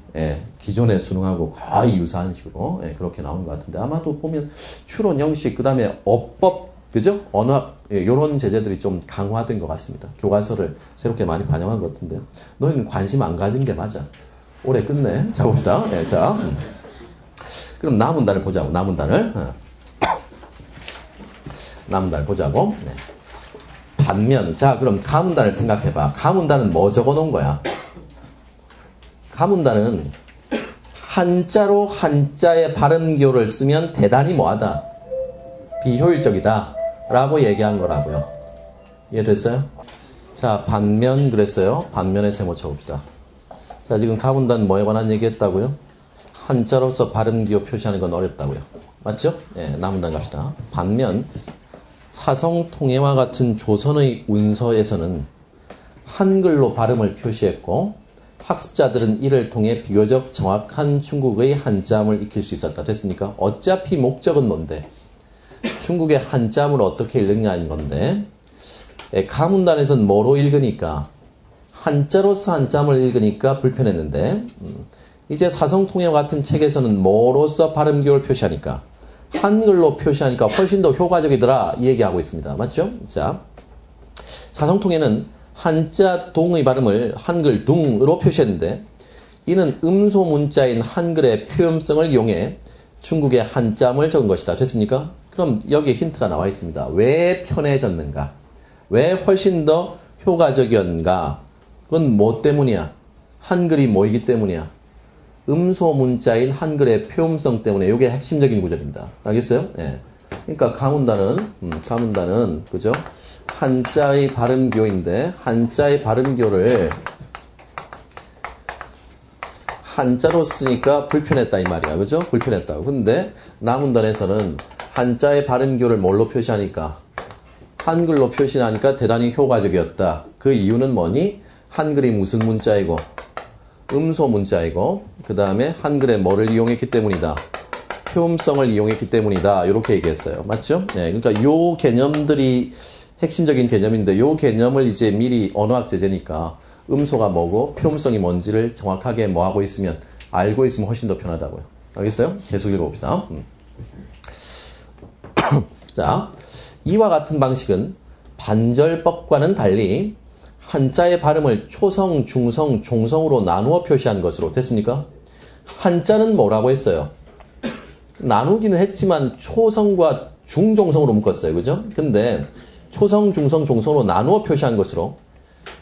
기존의 수능하고 거의 유사한 식으로, 그렇게 나온 것 같은데, 아마도 보면 추론 형식, 그 다음에 어법, 그죠? 언어학, 요런 제재들이 좀 강화된 것 같습니다. 교과서를 새롭게 많이 반영한 것 같은데요. 너희는 관심 안 가진 게 맞아. 올해 끝내. 자, 봅시다. 자. 그럼 남은 단을 보자고, 남은 단을. 남은 단을 보자고. 반면, 자, 그럼 가문단을 생각해봐. 가문단은 뭐 적어 놓은 거야? 가문단은 한자로 한자의 발음기호를 쓰면 대단히 뭐하다? 비효율적이다. 라고 얘기한 거라고요. 이해됐어요? 자, 반면 그랬어요. 반면의 세모 쳐봅시다. 자, 지금 가문단 뭐에 관한 얘기했다고요? 한자로서 발음기호 표시하는 건 어렵다고요. 맞죠? 남은단 갑시다. 반면 사성통해와 같은 조선의 운서에서는 한글로 발음을 표시했고 학습자들은 이를 통해 비교적 정확한 중국의 한자음을 익힐 수 있었다. 됐습니까? 어차피 목적은 뭔데? 중국의 한자음을 어떻게 읽느냐는 건데 가문단에서는 뭐로 읽으니까 한자로서 한자음을 읽으니까 불편했는데 이제 사성통해와 같은 책에서는 뭐로서 발음기호를 표시하니까 한글로 표시하니까 훨씬 더 효과적이더라 이 얘기하고 있습니다. 맞죠? 자, 사성통해는 한자 동의 발음을 한글 둥으로 표시했는데 이는 음소 문자인 한글의 표현성을 이용해 중국의 한자음을 적은 것이다. 됐습니까? 그럼 여기에 힌트가 나와 있습니다. 왜 편해졌는가? 왜 훨씬 더 효과적이었는가? 그건 뭐 때문이야? 한글이 뭐이기 때문이야? 음소 문자인 한글의 표음성 때문에 이게 핵심적인 구절입니다. 알겠어요? 그러니까 가문단은 그죠? 한자의 발음기호인데 한자의 발음기호를 한자로 쓰니까 불편했다 이 말이야. 그죠? 불편했다고. 근데 남문단에서는 한자의 발음기호를 뭘로 표시하니까 한글로 표시하니까 대단히 효과적이었다. 그 이유는 뭐니? 한글이 무슨 문자이고 음소 문자이고 그 다음에 한글의 뭐를 이용했기 때문이다. 표음성을 이용했기 때문이다. 이렇게 얘기했어요. 맞죠? 그러니까 요 개념들이 핵심적인 개념인데 요 개념을 이제 미리 언어학 제재니까 음소가 뭐고 표음성이 뭔지를 정확하게 뭐하고 있으면 알고 있으면 훨씬 더 편하다고요. 알겠어요? 계속 읽어봅시다. 자, 이와 같은 방식은 반절법과는 달리 한자의 발음을 초성, 중성, 종성으로 나누어 표시한 것으로 됐습니까? 한자는 뭐라고 했어요? 나누기는 했지만 초성과 중종성으로 묶었어요. 그죠? 근데 초성, 중성, 종성으로 나누어 표시한 것으로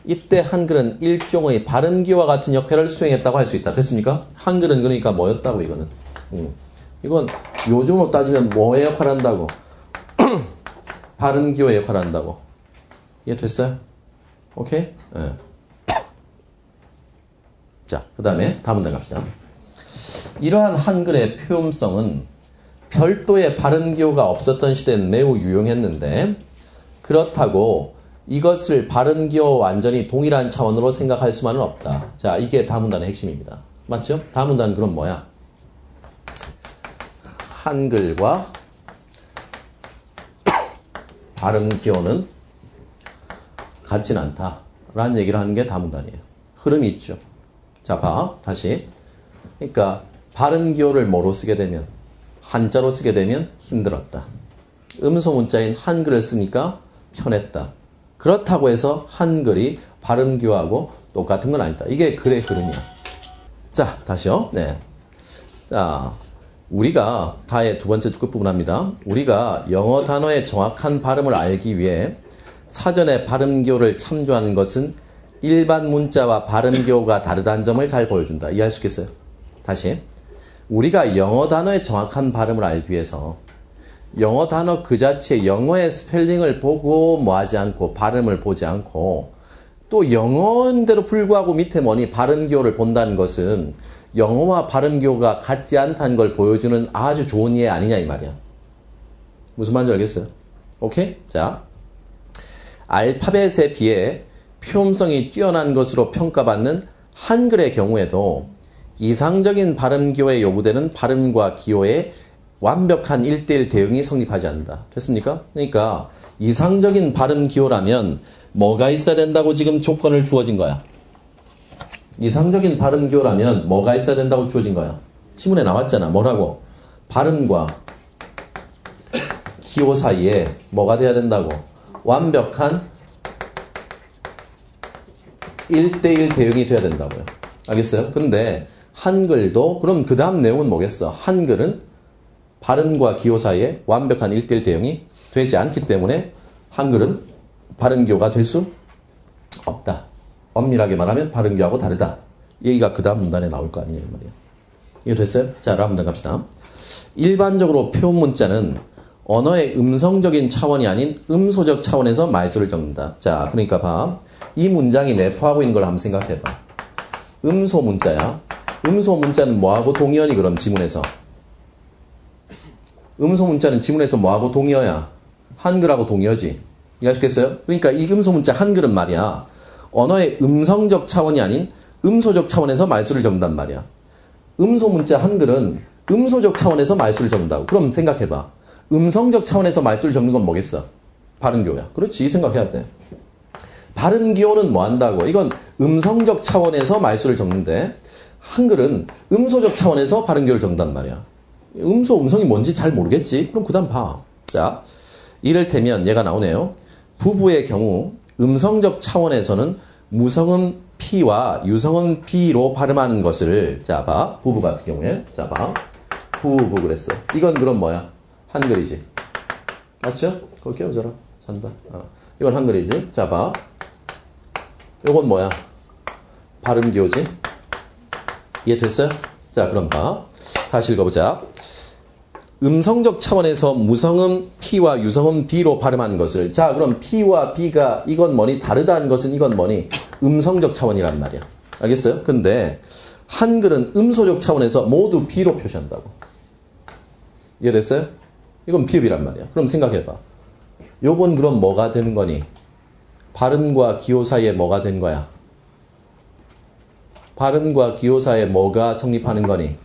이때 한글은 일종의 발음기와 같은 역할을 수행했다고 할 수 있다. 됐습니까? 한글은 그러니까 뭐였다고 이거는. 이건 요즘으로 따지면 뭐의 역할을 한다고? 발음기호의 역할을 한다고. 이해됐어요? 오케이? 네. 자, 그 다음에 다음 문단 갑시다. 이러한 한글의 표음성은 별도의 발음기호가 없었던 시대는 매우 유용했는데 그렇다고 이것을 발음기호와 완전히 동일한 차원으로 생각할 수만은 없다. 자, 이게 다음 문단의 핵심입니다. 맞죠? 다음 문단은 그럼 뭐야? 한글과 발음기호는 같진 않다. 라는 얘기를 하는 게 다음 문단이에요. 흐름이 있죠. 자, 봐. 다시. 그러니까 발음기호를 뭐로 쓰게 되면? 한자로 쓰게 되면 힘들었다. 음소 문자인 한글을 쓰니까 편했다. 그렇다고 해서 한글이 발음기호하고 똑같은 건 아니다. 이게 글의 흐름이야. 자, 다시요. 네. 자, 우리가 다의 두 번째 끝부분 합니다. 우리가 영어 단어의 정확한 발음을 알기 위해 사전에 발음기호를 참조하는 것은 일반 문자와 발음기호가 다르다는 점을 잘 보여준다. 이해할 수 있겠어요? 다시. 우리가 영어 단어의 정확한 발음을 알기 위해서 영어 단어 그 자체 영어의 스펠링을 보고 뭐하지 않고 발음을 보지 않고 또 영어인데도 불구하고 밑에 뭐니 발음기호를 본다는 것은 영어와 발음기호가 같지 않다는 걸 보여주는 아주 좋은 이해 아니냐 이 말이야. 무슨 말인지 알겠어요? 오케이? 자, 알파벳에 비해 표음성이 뛰어난 것으로 평가받는 한글의 경우에도 이상적인 발음기호에 요구되는 발음과 기호의 완벽한 1:1 대응이 성립하지 않는다. 됐습니까? 그러니까 이상적인 발음기호라면 뭐가 있어야 된다고 지금 조건을 주어진 거야? 이상적인 발음기호라면 뭐가 있어야 된다고 주어진 거야? 지문에 나왔잖아. 뭐라고? 발음과 기호 사이에 뭐가 돼야 된다고? 완벽한 1:1 대응이 돼야 된다고요. 알겠어요? 그런데 한글도 그럼 그 다음 내용은 뭐겠어? 한글은 발음과 기호 사이에 완벽한 1:1 대응이 되지 않기 때문에 한글은 발음기호가 될 수 없다. 엄밀하게 말하면 발음기호하고 다르다. 얘기가 그 다음 문단에 나올 거 아니에요. 말이야. 이거 됐어요? 자, 다음 문단 갑시다. 일반적으로 표음 문자는 언어의 음성적인 차원이 아닌 음소적 차원에서 말수를 적는다. 자, 그러니까 봐. 이 문장이 내포하고 있는 걸 한번 생각해봐. 음소 문자야. 음소 문자는 뭐하고 동의어니 그럼 지문에서? 음소 문자는 지문에서 뭐하고 동의어야? 한글하고 동의어지. 이해하시겠어요? 그러니까 이 음소 문자 한글은 말이야. 언어의 음성적 차원이 아닌 음소적 차원에서 말수를 적는단 말이야. 음소 문자 한글은 음소적 차원에서 말수를 적는다고. 그럼 생각해봐. 음성적 차원에서 말수를 적는 건 뭐겠어? 발음기호야. 그렇지. 생각해야 돼. 발음기호는 뭐 한다고? 이건 음성적 차원에서 말수를 적는데 한글은 음소적 차원에서 발음기호를 적는단 말이야. 음성이 뭔지 잘 모르겠지? 그럼 그 다음 봐. 자, 이를테면 얘가 나오네요. 부부의 경우 음성적 차원에서는 무성음 P와 유성음 B로 발음하는 것을 자 봐. 부부 같은 경우에 자 봐. 부부 그랬어. 이건 그럼 뭐야? 한글이지. 맞죠? 그걸 깨워줘라. 산다. 이건 한글이지. 자 봐. 이건 뭐야? 발음기호지. 이해됐어요? 자 그럼 봐. 다시 읽어보자. 음성적 차원에서 무성음 P와 유성음 B로 발음하는 것을 자 그럼 P와 B가 이건 뭐니? 다르다는 것은 이건 뭐니? 음성적 차원이란 말이야. 알겠어요? 근데 한글은 음소적 차원에서 모두 B로 표시한다고. 이해됐어요? 이건 비읍이란 말이야. 그럼 생각해봐. 요건 그럼 뭐가 되는 거니? 발음과 기호 사이에 뭐가 된 거야? 발음과 기호 사이에 뭐가 성립하는 거니?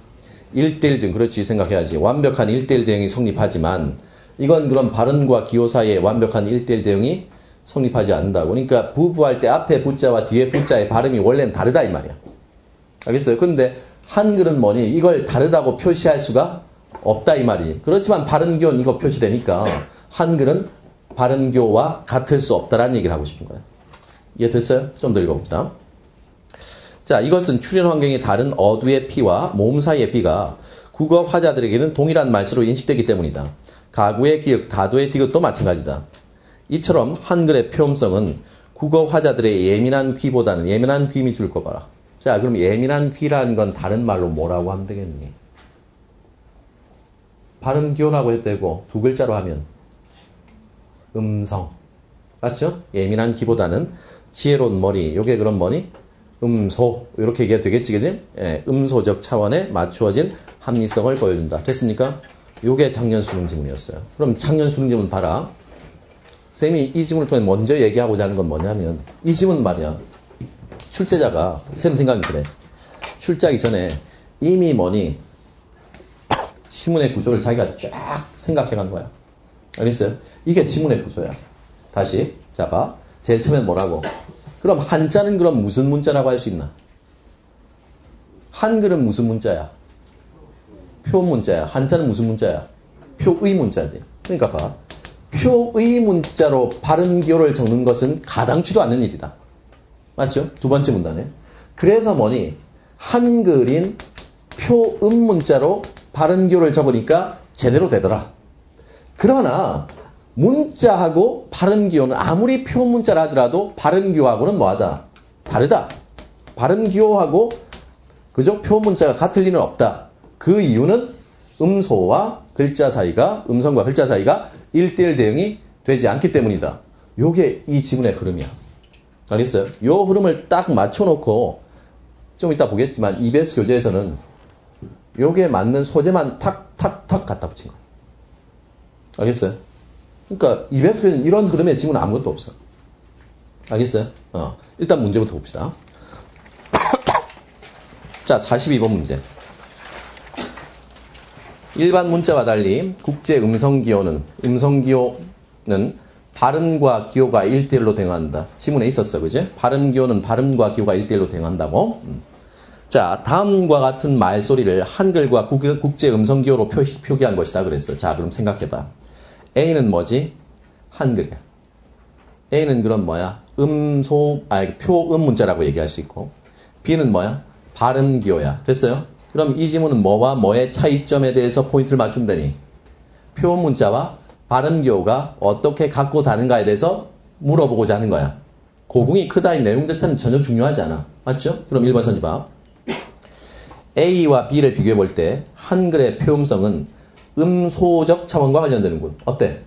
1:1 대응. 그렇지 생각해야지. 완벽한 1:1 대응이 성립하지만 이건 그럼 발음과 기호 사이에 완벽한 1:1 대응이 성립하지 않는다고. 그러니까 부부할 때 앞에 부자와 뒤에 부자의 발음이 원래는 다르다 이 말이야. 알겠어요? 근데 한글은 뭐니? 이걸 다르다고 표시할 수가 없다 이 말이. 그렇지만 발음기호는 이거 표시되니까 한글은 발음교와 같을 수 없다라는 얘기를 하고 싶은 거예요. 이해됐어요? 좀 더 읽어봅시다. 자, 이것은 출현 환경이 다른 어두의 P와 모음 사이의 B가 국어 화자들에게는 동일한 말수로 인식되기 때문이다. 가구의 기역, 다도의 디귿도 마찬가지다. 이처럼 한글의 표음성은 국어 화자들의 예민한 귀보다는 예민한 귀임이 줄 거 봐라. 자, 그럼 예민한 귀라는 건 다른 말로 뭐라고 하면 되겠니? 발음기호라고 해도 되고 두 글자로 하면 음성. 맞죠? 예민한 귀보다는 지혜로운 머리. 요게 그런 뭐니? 음소. 이렇게 얘기해도 되겠지, 그지? 예, 음소적 차원에 맞추어진 합리성을 보여준다. 됐습니까? 요게 작년 수능 지문이었어요. 그럼 작년 수능 지문 봐라. 쌤이 이 지문을 통해 먼저 얘기하고자 하는 건 뭐냐면 이 지문 말이야. 출제자가 쌤 생각이 그래. 출제하기 전에 이미 뭐니 지문의 구조를 자기가 쫙 생각해간 거야. 알겠어요? 이게 지문의 구조야. 다시 자 봐. 제일 처음엔 뭐라고? 그럼 한자는 그럼 무슨 문자라고 할 수 있나? 한글은 무슨 문자야? 표 문자야. 한자는 무슨 문자야? 표의 문자지. 그러니까 봐. 표의 문자로 발음기호를 적는 것은 가당치도 않는 일이다. 맞죠? 두 번째 문단에. 그래서 뭐니? 한글인 표음 문자로 발음기호를 적으니까 제대로 되더라. 그러나 문자하고 발음기호는 아무리 표문자라 하더라도 발음기호하고는 뭐하다? 다르다. 발음기호하고 그죠? 표문자가 같을 리는 없다. 그 이유는 음소와 글자 사이가 음성과 글자 사이가 1:1 대응이 되지 않기 때문이다. 요게 이 지문의 흐름이야. 알겠어요? 요 흐름을 딱 맞춰놓고 좀 이따 보겠지만 EBS 교재에서는 요게 맞는 소재만 탁탁탁 갖다 붙인 거야. 알겠어요? 그러니까 EBS 교재는 이런 흐름의 지문은 아무것도 없어. 알겠어요? 일단 문제부터 봅시다. 자, 42번 문제. 일반 문자와 달리 국제 음성기호는 발음과 기호가 1:1로 대응한다. 지문에 있었어, 그지? 발음기호는 발음과 기호가 1:1로 대응한다고. 자, 다음과 같은 말소리를 한글과 국제 음성기호로 표기한 것이다 그랬어. 자, 그럼 생각해봐. A는 뭐지? 한글이야. A는 그럼 뭐야? 표음 문자라고 얘기할 수 있고. B는 뭐야? 발음기호야. 됐어요? 그럼 이 지문은 뭐와 뭐의 차이점에 대해서 포인트를 맞춘다니? 표음 문자와 발음기호가 어떻게 갖고 다른가에 대해서 물어보고자 하는 거야. 고궁이 크다 이 내용 자체는 전혀 중요하지 않아. 맞죠? 그럼 1번 선지 봐. A와 B를 비교해 볼 때 한글의 표음성은 음소적 차원과 관련되는군. 어때?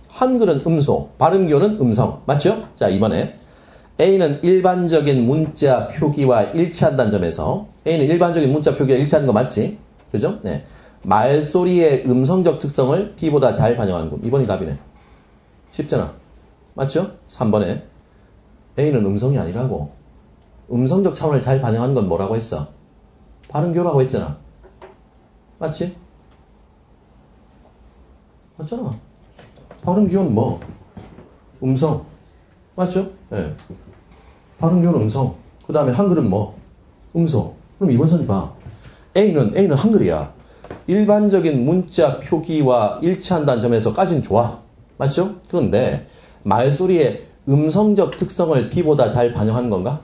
한글은 음소, 발음기호는 음성. 맞죠? 자, 이번에 A는 일반적인 문자 표기와 일치한다는 점에서 A는 일반적인 문자 표기와 일치하는 거 맞지? 그죠? 네. 말소리의 음성적 특성을 B보다 잘 반영하는 군. 2번이 답이네. 쉽잖아. 맞죠? 3번에 A는 음성이 아니라고. 음성적 차원을 잘 반영하는 건 뭐라고 했어? 발음기호라고 했잖아. 맞지? 맞잖아. 발음기호는 뭐? 음성. 맞죠? 네. 발음기호는 음성. 그 다음에 한글은 뭐? 음소. 그럼 이번 선이 봐. A는 한글이야. 일반적인 문자 표기와 일치한다는 점에서까지는 좋아. 맞죠? 그런데 말소리의 음성적 특성을 B보다 잘 반영하는 건가?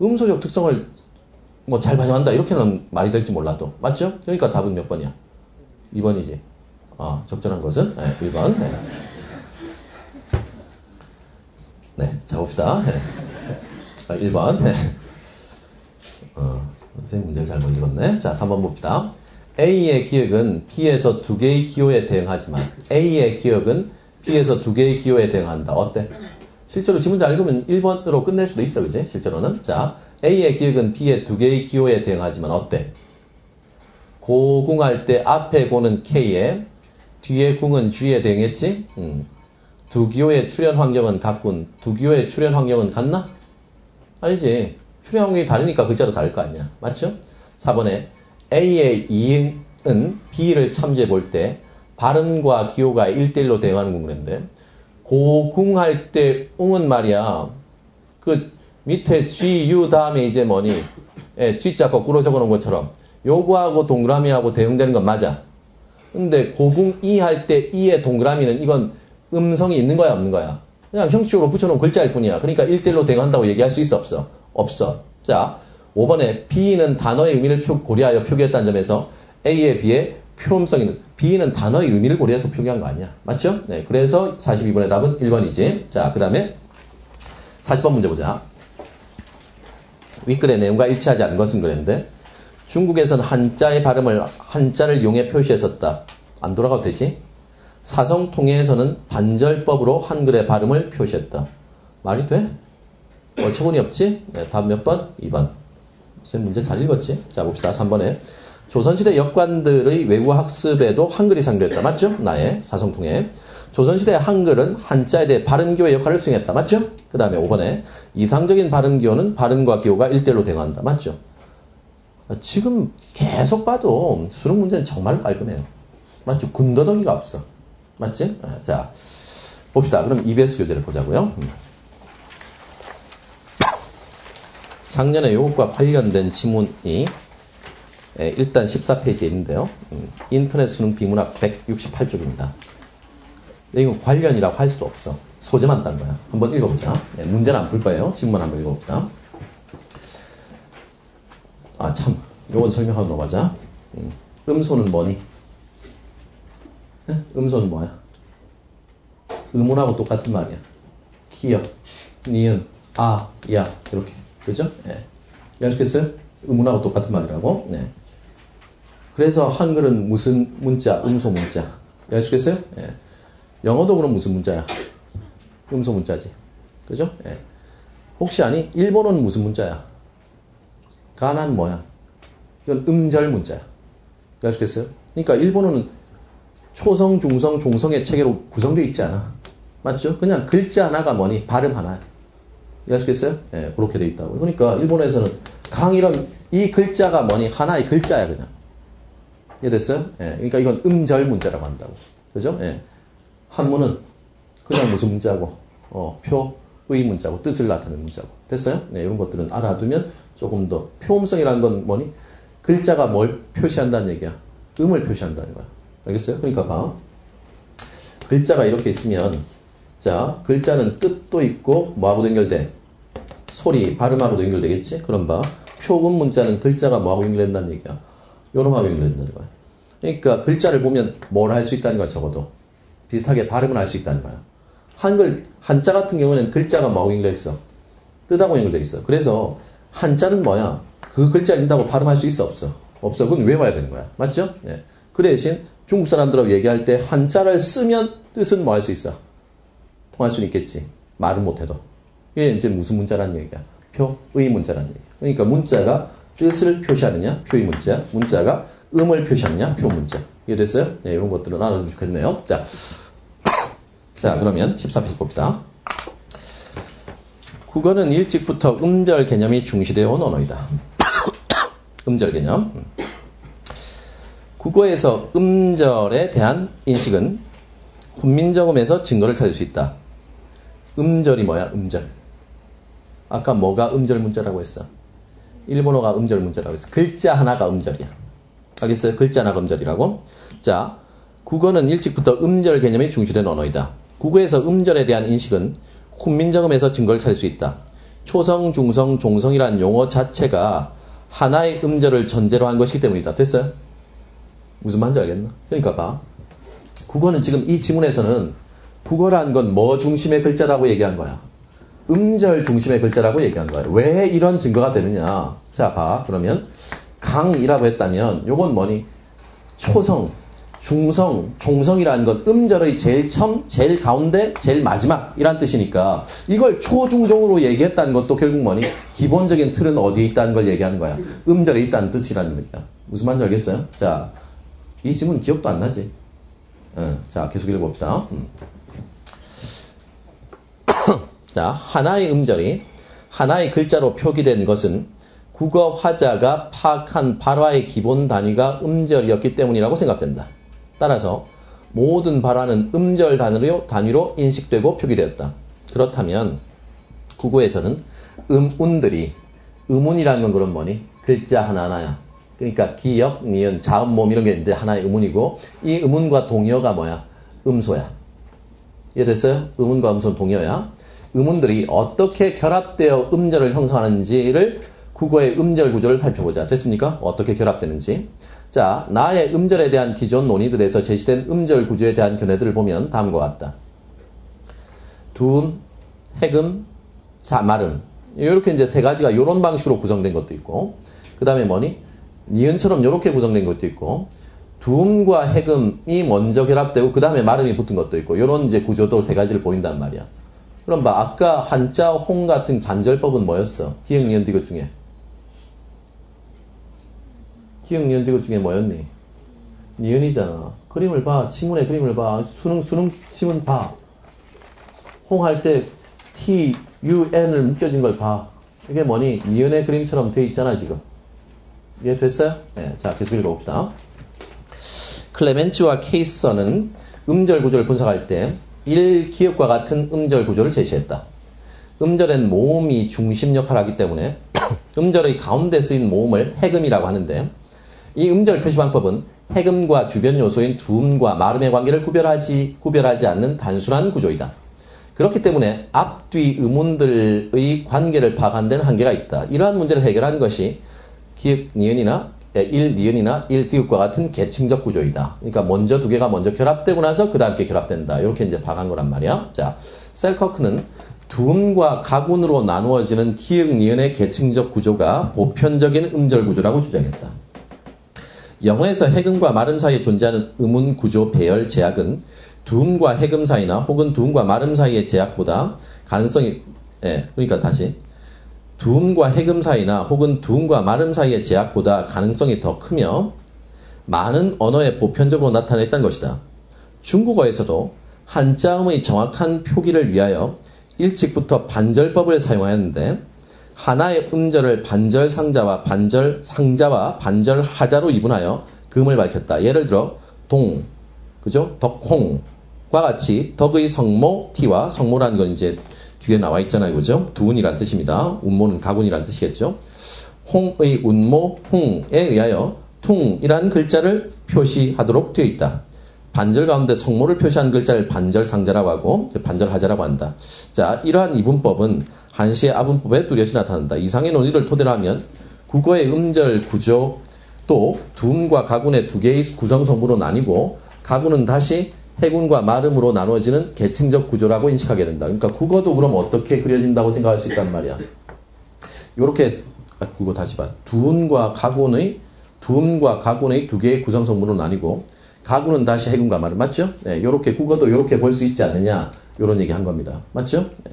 음소적 특성을 뭐 잘 반영한다 이렇게는 말이 될지 몰라도. 맞죠? 그러니까 답은 몇 번이야? 2번이지. 적절한 것은 1번. 네. 네, 자 봅시다. 네. 1번. 네. 선생님 문제를 잘못 읽었네. 자, 3번 봅시다. A의 기역은 B에서 두 개의 기호에 대응하지만 A의 기역은 B에서 두 개의 기호에 대응한다. 어때? 실제로 지문 잘 읽으면 1번으로 끝낼 수도 있어, 그지? 실제로는. 자, A의 기역은 B의 두 개의 기호에 대응하지만 어때? 고궁할 때 앞에 고는 K에 뒤에 궁은 G에 대응했지? 두 기호의 출현 환경은 같군. 두 기호의 출현 환경은 같나? 아니지. 출현 환경이 다르니까 글자도 다를 거 아니야. 맞죠? 4번에 A의 이응은 B를 참조해 볼 때 발음과 기호가 1:1로 대응하는 구문인데 고궁할 때 웅은 말이야. 그 밑에 G, U 다음에 이제 뭐니? G자 거꾸로 적어놓은 것처럼 요거하고 동그라미하고 대응되는 건 맞아. 근데 고궁 이 할 때 이의 동그라미는 이건 음성이 있는 거야, 없는 거야? 그냥 형식적으로 붙여놓은 글자일 뿐이야. 그러니까 1대1로 대응한다고 얘기할 수 있어, 없어? 없어. 자, 5번에 B는 단어의 의미를 고려하여 표기했다는 점에서 A에 비해 표음성이 있는, B는 단어의 의미를 고려해서 표기한 거 아니야. 맞죠? 네, 그래서 42번의 답은 1번이지. 자, 그 다음에 40번 문제 보자. 윗글의 내용과 일치하지 않은 것은 그랬는데 중국에서는 한자의 발음을 한자를 이용해 표시했었다. 안 돌아가도 되지? 사성통해에서는 반절법으로 한글의 발음을 표시했다. 말이 돼? 어처구니 없지? 네, 답 몇 번? 2번. 지금 문제 잘 읽었지? 자, 봅시다. 3번에. 조선시대 역관들의 외국 학습에도 한글이 상대했다. 맞죠? 나의 사성통해. 조선시대 한글은 한자에 대해 발음교의 역할을 수행했다. 맞죠? 그 다음에 5번에. 이상적인 발음교는 발음과 기호가 1대1로 대응한다. 맞죠? 지금 계속 봐도 수능 문제는 정말 깔끔해요. 맞죠? 군더더기가 없어. 맞지? 자, 봅시다. 그럼 EBS 교재를 보자고요. 작년에 이것과 관련된 지문이 일단 14페이지에 있는데요. 인터넷 수능 비문학 168쪽입니다. 이거 관련이라고 할 수도 없어. 소재만 딴 거야. 한번 읽어보자. 문제는 안 풀 거예요. 지문만 한번 읽어봅시다. 아, 참. 요건 설명하고 넘어가자. 음소는 뭐니? 음소는 뭐야? 음운하고 똑같은 말이야. 기역, 니은, 아, 야. 이렇게. 그죠? 예. 이해하시겠어요? 음운하고 똑같은 말이라고. 네. 그래서 한글은 무슨 문자? 음소 문자. 이해하시겠어요? 예. 영어도 그럼 무슨 문자야? 음소 문자지. 그죠? 예. 혹시 아니? 일본어는 무슨 문자야? 가나는 뭐야? 이건 음절 문자야. 이해하시겠어요? 그러니까 일본어는 초성, 중성, 종성의 체계로 구성되어 있지 않아. 맞죠? 그냥 글자 하나가 뭐니? 발음 하나야. 이해하시겠어요? 예, 그렇게 되어 있다고. 그러니까 일본에서는 강이란 이 글자가 뭐니? 하나의 글자야, 그냥. 이해됐어요? 예, 그러니까 이건 음절 문자라고 한다고. 그죠? 예. 한문은 그냥 무슨 문자고, 표의 문자고, 뜻을 나타내는 문자고. 됐어요? 네, 이런 것들은 알아두면 조금 더. 표음성이라는 건 뭐니? 글자가 뭘 표시한다는 얘기야? 음을 표시한다는 거야. 알겠어요? 그러니까 봐. 글자가 이렇게 있으면, 자, 글자는 뜻도 있고, 뭐하고도 연결돼? 소리, 발음하고도 연결되겠지? 그럼 봐. 표음 문자는 글자가 뭐하고 연결된다는 얘기야? 요놈하고 연결된다는 거야. 그러니까 글자를 보면 뭘 할 수 있다는 거야, 적어도. 비슷하게 발음을 할 수 있다는 거야. 한글, 한자 같은 경우는 글자가 뭐하고 연결돼 있어? 뜻하고 연결돼 있어. 그래서 한자는 뭐야? 그 글자를 읽는다고 발음할 수 있어? 없어? 없어. 그건 외워야 되는 거야. 맞죠? 예. 그 대신 중국 사람들하고 얘기할 때 한자를 쓰면 뜻은 뭐 할 수 있어? 통할 수는 있겠지. 말은 못해도. 이게 이제 무슨 문자라는 얘기야? 표의 문자라는 얘기야. 그러니까 문자가 뜻을 표시하느냐? 표의 문자. 문자가 음을 표시하느냐? 표 문자. 이해됐어요? 네, 이런 것들은 알아두면 좋겠네요. 자, 그러면 14페이지 봅시다. 국어는 일찍부터 음절 개념이 중시되어 온 언어이다. 음절 개념. 국어에서 음절에 대한 인식은 훈민정음에서 증거를 찾을 수 있다. 음절이 뭐야? 음절. 아까 뭐가 음절 문자라고 했어? 일본어가 음절 문자라고 했어. 글자 하나가 음절이야. 알겠어요? 글자 하나가 음절이라고. 자, 국어는 일찍부터 음절 개념이 중시된 언어이다. 국어에서 음절에 대한 인식은 훈민정음에서 증거를 찾을 수 있다. 초성, 중성, 종성이라는 용어 자체가 하나의 음절을 전제로 한 것이기 때문이다. 됐어요? 무슨 말인지 알겠나? 그러니까 봐. 국어는 지금 이 지문에서는 국어란 건 뭐 중심의 글자라고 얘기한 거야? 음절 중심의 글자라고 얘기한 거야. 왜 이런 증거가 되느냐? 자, 봐. 그러면 강이라고 했다면 요건 뭐니? 초성, 중성, 종성이라는 건 음절의 제일 처음, 제일 가운데, 제일 마지막이란 뜻이니까 이걸 초중종으로 얘기했다는 것도 결국 뭐니? 기본적인 틀은 어디에 있다는 걸 얘기하는 거야. 음절에 있다는 뜻이라는 거니까. 무슨 말인지 알겠어요? 자, 이 지문 기억도 안 나지? 자, 계속 읽어봅시다. 자, 하나의 음절이 하나의 글자로 표기된 것은 국어 화자가 파악한 발화의 기본 단위가 음절이었기 때문이라고 생각된다. 따라서 모든 발화는 음절 단위로 인식되고 표기되었다. 그렇다면 국어에서는 음운들이, 음운이라는 건 그럼 뭐니? 글자 하나하나야. 그러니까 기역, 니은, 자음, 모음 이런 게 이제 하나의 음운이고 이 음운과 동의어가 뭐야? 음소야. 이해됐어요? 음운과 음소는 동의어야. 음운들이 어떻게 결합되어 음절을 형성하는지를 국어의 음절 구조를 살펴보자. 됐습니까? 어떻게 결합되는지. 자, 나의 음절에 대한 기존 논의들에서 제시된 음절 구조에 대한 견해들을 보면 다음과 같다. 두음, 해금, 말음. 이렇게 이제 세 가지가 이런 방식으로 구성된 것도 있고, 그 다음에 뭐니? 니은처럼 이렇게 구성된 것도 있고, 두음과 해금이 먼저 결합되고, 그 다음에 말음이 붙은 것도 있고, 이런 이제 구조도 세 가지를 보인단 말이야. 그럼 봐, 아까 한자, 홍 같은 반절법은 뭐였어? 기역, 니은, 디귿 중에. 기역, 니은, 디귿 중에 뭐였니? 니은이잖아. 그림을 봐. 지문의 그림을 봐. 수능 지문 봐. 홍 할 때 T, U, N을 묶여진 걸 봐. 이게 뭐니? 니은의 그림처럼 돼 있잖아, 지금. 이해됐어요? 네, 자, 계속 읽어봅시다. 클레멘츠와 케이서는 음절 구조를 분석할 때 1기역과 같은 음절 구조를 제시했다. 음절엔 모음이 중심 역할을 하기 때문에 음절의 가운데 쓰인 모음을 해금이라고 하는데 이 음절 표시 방법은 해금과 주변 요소인 두음과 말음의 관계를 구별하지 않는 단순한 구조이다. 그렇기 때문에 앞, 뒤 음운들의 관계를 파악하는 데는 한계가 있다. 이러한 문제를 해결한 것이 기역, 니은이나 1니은이나 1디귿과 같은 계층적 구조이다. 그러니까 먼저 두 개가 먼저 결합되고 나서 그 다음에 결합된다. 이렇게 이제 파악한 거란 말이야. 자, 셀커크는 두음과 가군으로 나누어지는 기역, 니은의 계층적 구조가 보편적인 음절 구조라고 주장했다. 영어에서 해금과 말음 사이에 존재하는 음운 구조 배열 제약은 두음과 해금 사이나 혹은 두음과 말음 사이의 제약보다 가능성이, 그러니까 다시. 두음과 해금 사이나 혹은 두음과 말음 사이의 제약보다 가능성이 더 크며 많은 언어에 보편적으로 나타냈다는 것이다. 중국어에서도 한자음의 정확한 표기를 위하여 일찍부터 반절법을 사용하였는데 하나의 음절을 반절상자와 반절하자로 이분하여 금을 밝혔다. 예를 들어 동, 그죠? 덕홍과 같이 덕의 성모 티와 성모라는 건 이제 뒤에 나와 있잖아요. 그죠? 두운이란 뜻입니다. 운모는 가군이란 뜻이겠죠. 홍의 운모 홍에 의하여 퉁이란 글자를 표시하도록 되어 있다. 반절 가운데 성모를 표시한 글자를 반절상자라고 하고 반절하자라고 한다. 자, 이러한 이분법은 한시의 아분법에 뚜렷이 나타난다. 이상의 논의를 토대로 하면 국어의 음절 구조 또 두음과 가군의 두 개의 구성 성분으로 나뉘고 가군은 다시 해군과 말음으로 나눠지는 계층적 구조라고 인식하게 된다. 그러니까 국어도 그럼 어떻게 그려진다고 생각할 수 있단 말이야. 요렇게 국어 다시 봐. 두음과 가군의 두 개의 구성 성분으로 나뉘고 가군은 다시 해군과 말음 맞죠? 네, 요렇게 국어도 요렇게 볼 수 있지 않느냐 요런 얘기 한 겁니다. 맞죠? 네.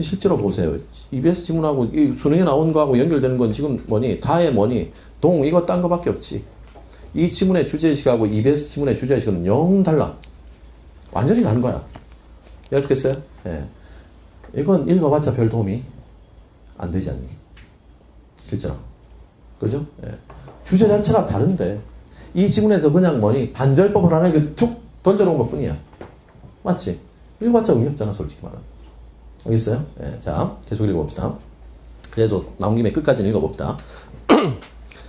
실제로 보세요. EBS 지문하고 이 수능에 나온 거하고 연결되는 건 지금 뭐니? 다에 뭐니? 동 이거 딴 거밖에 없지. 이 지문의 주제의식하고 EBS 지문의 주제의식은 영 달라. 완전히 다른 거야. 이해하셨겠어요? 예. 이건 읽어봤자 별 도움이 안 되지 않니? 실제로. 그죠? 예. 주제 자체가 다른데 이 지문에서 그냥 뭐니? 반절법을 하나 이렇게 툭 던져놓은 것 뿐이야. 맞지? 읽어봤자 의미 없잖아, 솔직히 말하면. 알겠어요? 예. 자, 계속 읽어봅시다. 그래도 나온 김에 끝까지는 읽어봅시다.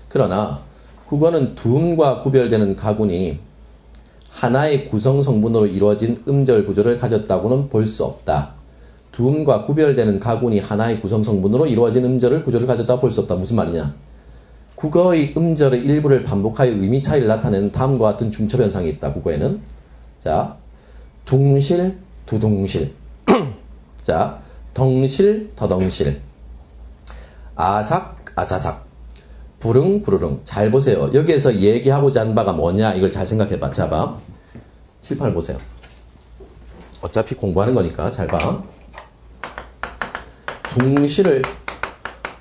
그러나 국어는 두음과 구별되는 가군이 하나의 구성 성분으로 이루어진 음절 구조를 가졌다고는 볼 수 없다. 두음과 구별되는 가군이 하나의 구성 성분으로 이루어진 음절 구조를 가졌다고 볼 수 없다. 무슨 말이냐? 국어의 음절의 일부를 반복하여 의미 차이를 나타내는 다음과 같은 중첩 현상이 있다. 국어에는. 자, 둥실, 두둥실. 자, 덩실, 더덩실. 아삭, 아사삭. 부릉, 부르릉. 잘 보세요. 여기에서 얘기하고자 하는 바가 뭐냐? 이걸 잘 생각해봐. 자, 봐. 칠판을 보세요. 어차피 공부하는 거니까 잘 봐. 둥실을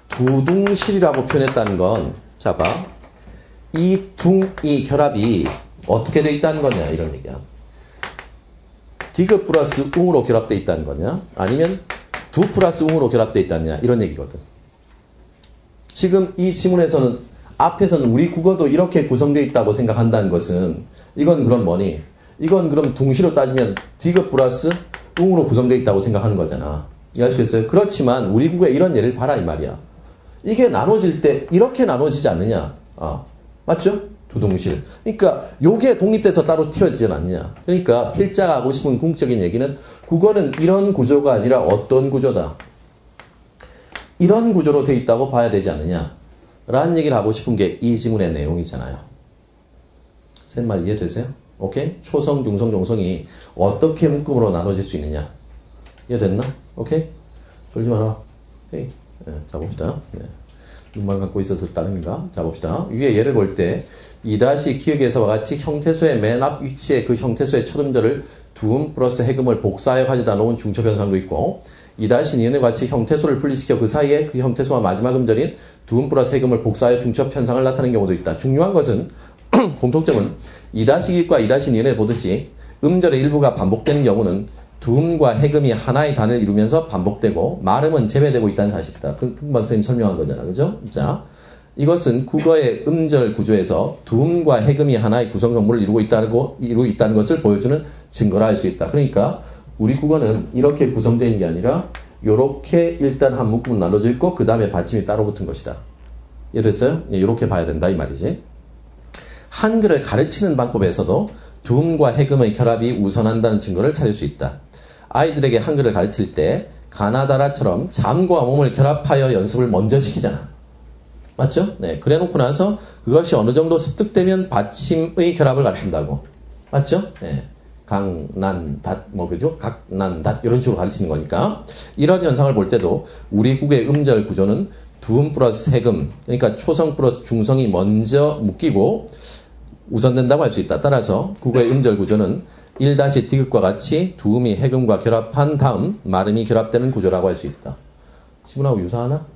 두둥실이라고 표현했다는 건, 자, 봐. 이 결합이 어떻게 돼 있다는 거냐? 이런 얘기야. 디귿 플러스 웅으로 결합돼 있다는 거냐? 아니면 두 플러스 웅으로 결합돼 있다느냐? 이런 얘기거든. 지금 이 지문에서는 앞에서는 우리 국어도 이렇게 구성되어 있다고 생각한다는 것은 이건 그럼 뭐니? 이건 그럼 둥시로 따지면 디귿 플러스 웅으로 구성되어 있다고 생각하는 거잖아. 이해하시겠어요? 그렇지만 우리 국어에 이런 예를 봐라 이 말이야. 이게 나눠질 때 이렇게 나눠지지 않느냐? 맞죠? 두둥실. 그러니까 요게 독립돼서 따로 튀어지진 않냐. 그러니까 필자가 하고 싶은 궁극적인 얘기는 국어는 이런 구조가 아니라 어떤 구조다. 이런 구조로 돼 있다고 봐야 되지 않느냐. 라는 얘기를 하고 싶은 게 이 지문의 내용이잖아요. 쌤 말 이해되세요? 오케이? 초성, 중성, 종성이 어떻게 묶음으로 나눠질 수 있느냐. 이해됐나? 오케이? 졸지 마라. 헤이. 네, 자, 봅시다. 네. 눈만 감고 있어서 따릅니다. 자, 봅시다. 위에 예를 볼 때, 기억에서와 같이 형태소의 맨 앞 위치에 그 형태소의 첫 음절을 두음 플러스 해금을 복사하여 가져다 놓은 중첩 현상도 있고, 니은과 같이 형태소를 분리시켜 그 사이에 그 형태소와 마지막 음절인 두음 플러스 해금을 복사하여 중첩 현상을 나타내는 경우도 있다. 중요한 것은, 공통점은 이과 니은에 보듯이 음절의 일부가 반복되는 경우는 두음과 해금이 하나의 단을 이루면서 반복되고 말음은 제외되고 있다는 사실이다. 금방 선생님 설명한 거잖아. 그죠? 자, 이것은 국어의 음절 구조에서 두음과 해금이 하나의 구성 성물을 이루고 있다는 것을 보여주는 증거라 할 수 있다. 그러니까 우리 국어는 이렇게 구성되어 있는 게 아니라 이렇게 일단 한 묶음은 나눠져 있고 그 다음에 받침이 따로 붙은 것이다. 이해됐어요? 이렇게 봐야 된다 이 말이지. 한글을 가르치는 방법에서도 두음과 해금의 결합이 우선한다는 증거를 찾을 수 있다. 아이들에게 한글을 가르칠 때 가나다라처럼 잠과 몸을 결합하여 연습을 먼저 시키잖아. 맞죠? 네. 그래 놓고 나서 그것이 어느 정도 습득되면 받침의 결합을 가르친다고. 맞죠? 네. 그죠? 이런 식으로 가르치는 거니까. 이런 현상을 볼 때도 우리 국의 음절 구조는 두음 플러스 해금, 그러니까 초성 플러스 중성이 먼저 묶이고 우선된다고 할 수 있다. 따라서 국어의 음절 구조는 1-디귿과 같이 두음이 해금과 결합한 다음 말음이 결합되는 구조라고 할 수 있다. 지문하고 유사하나?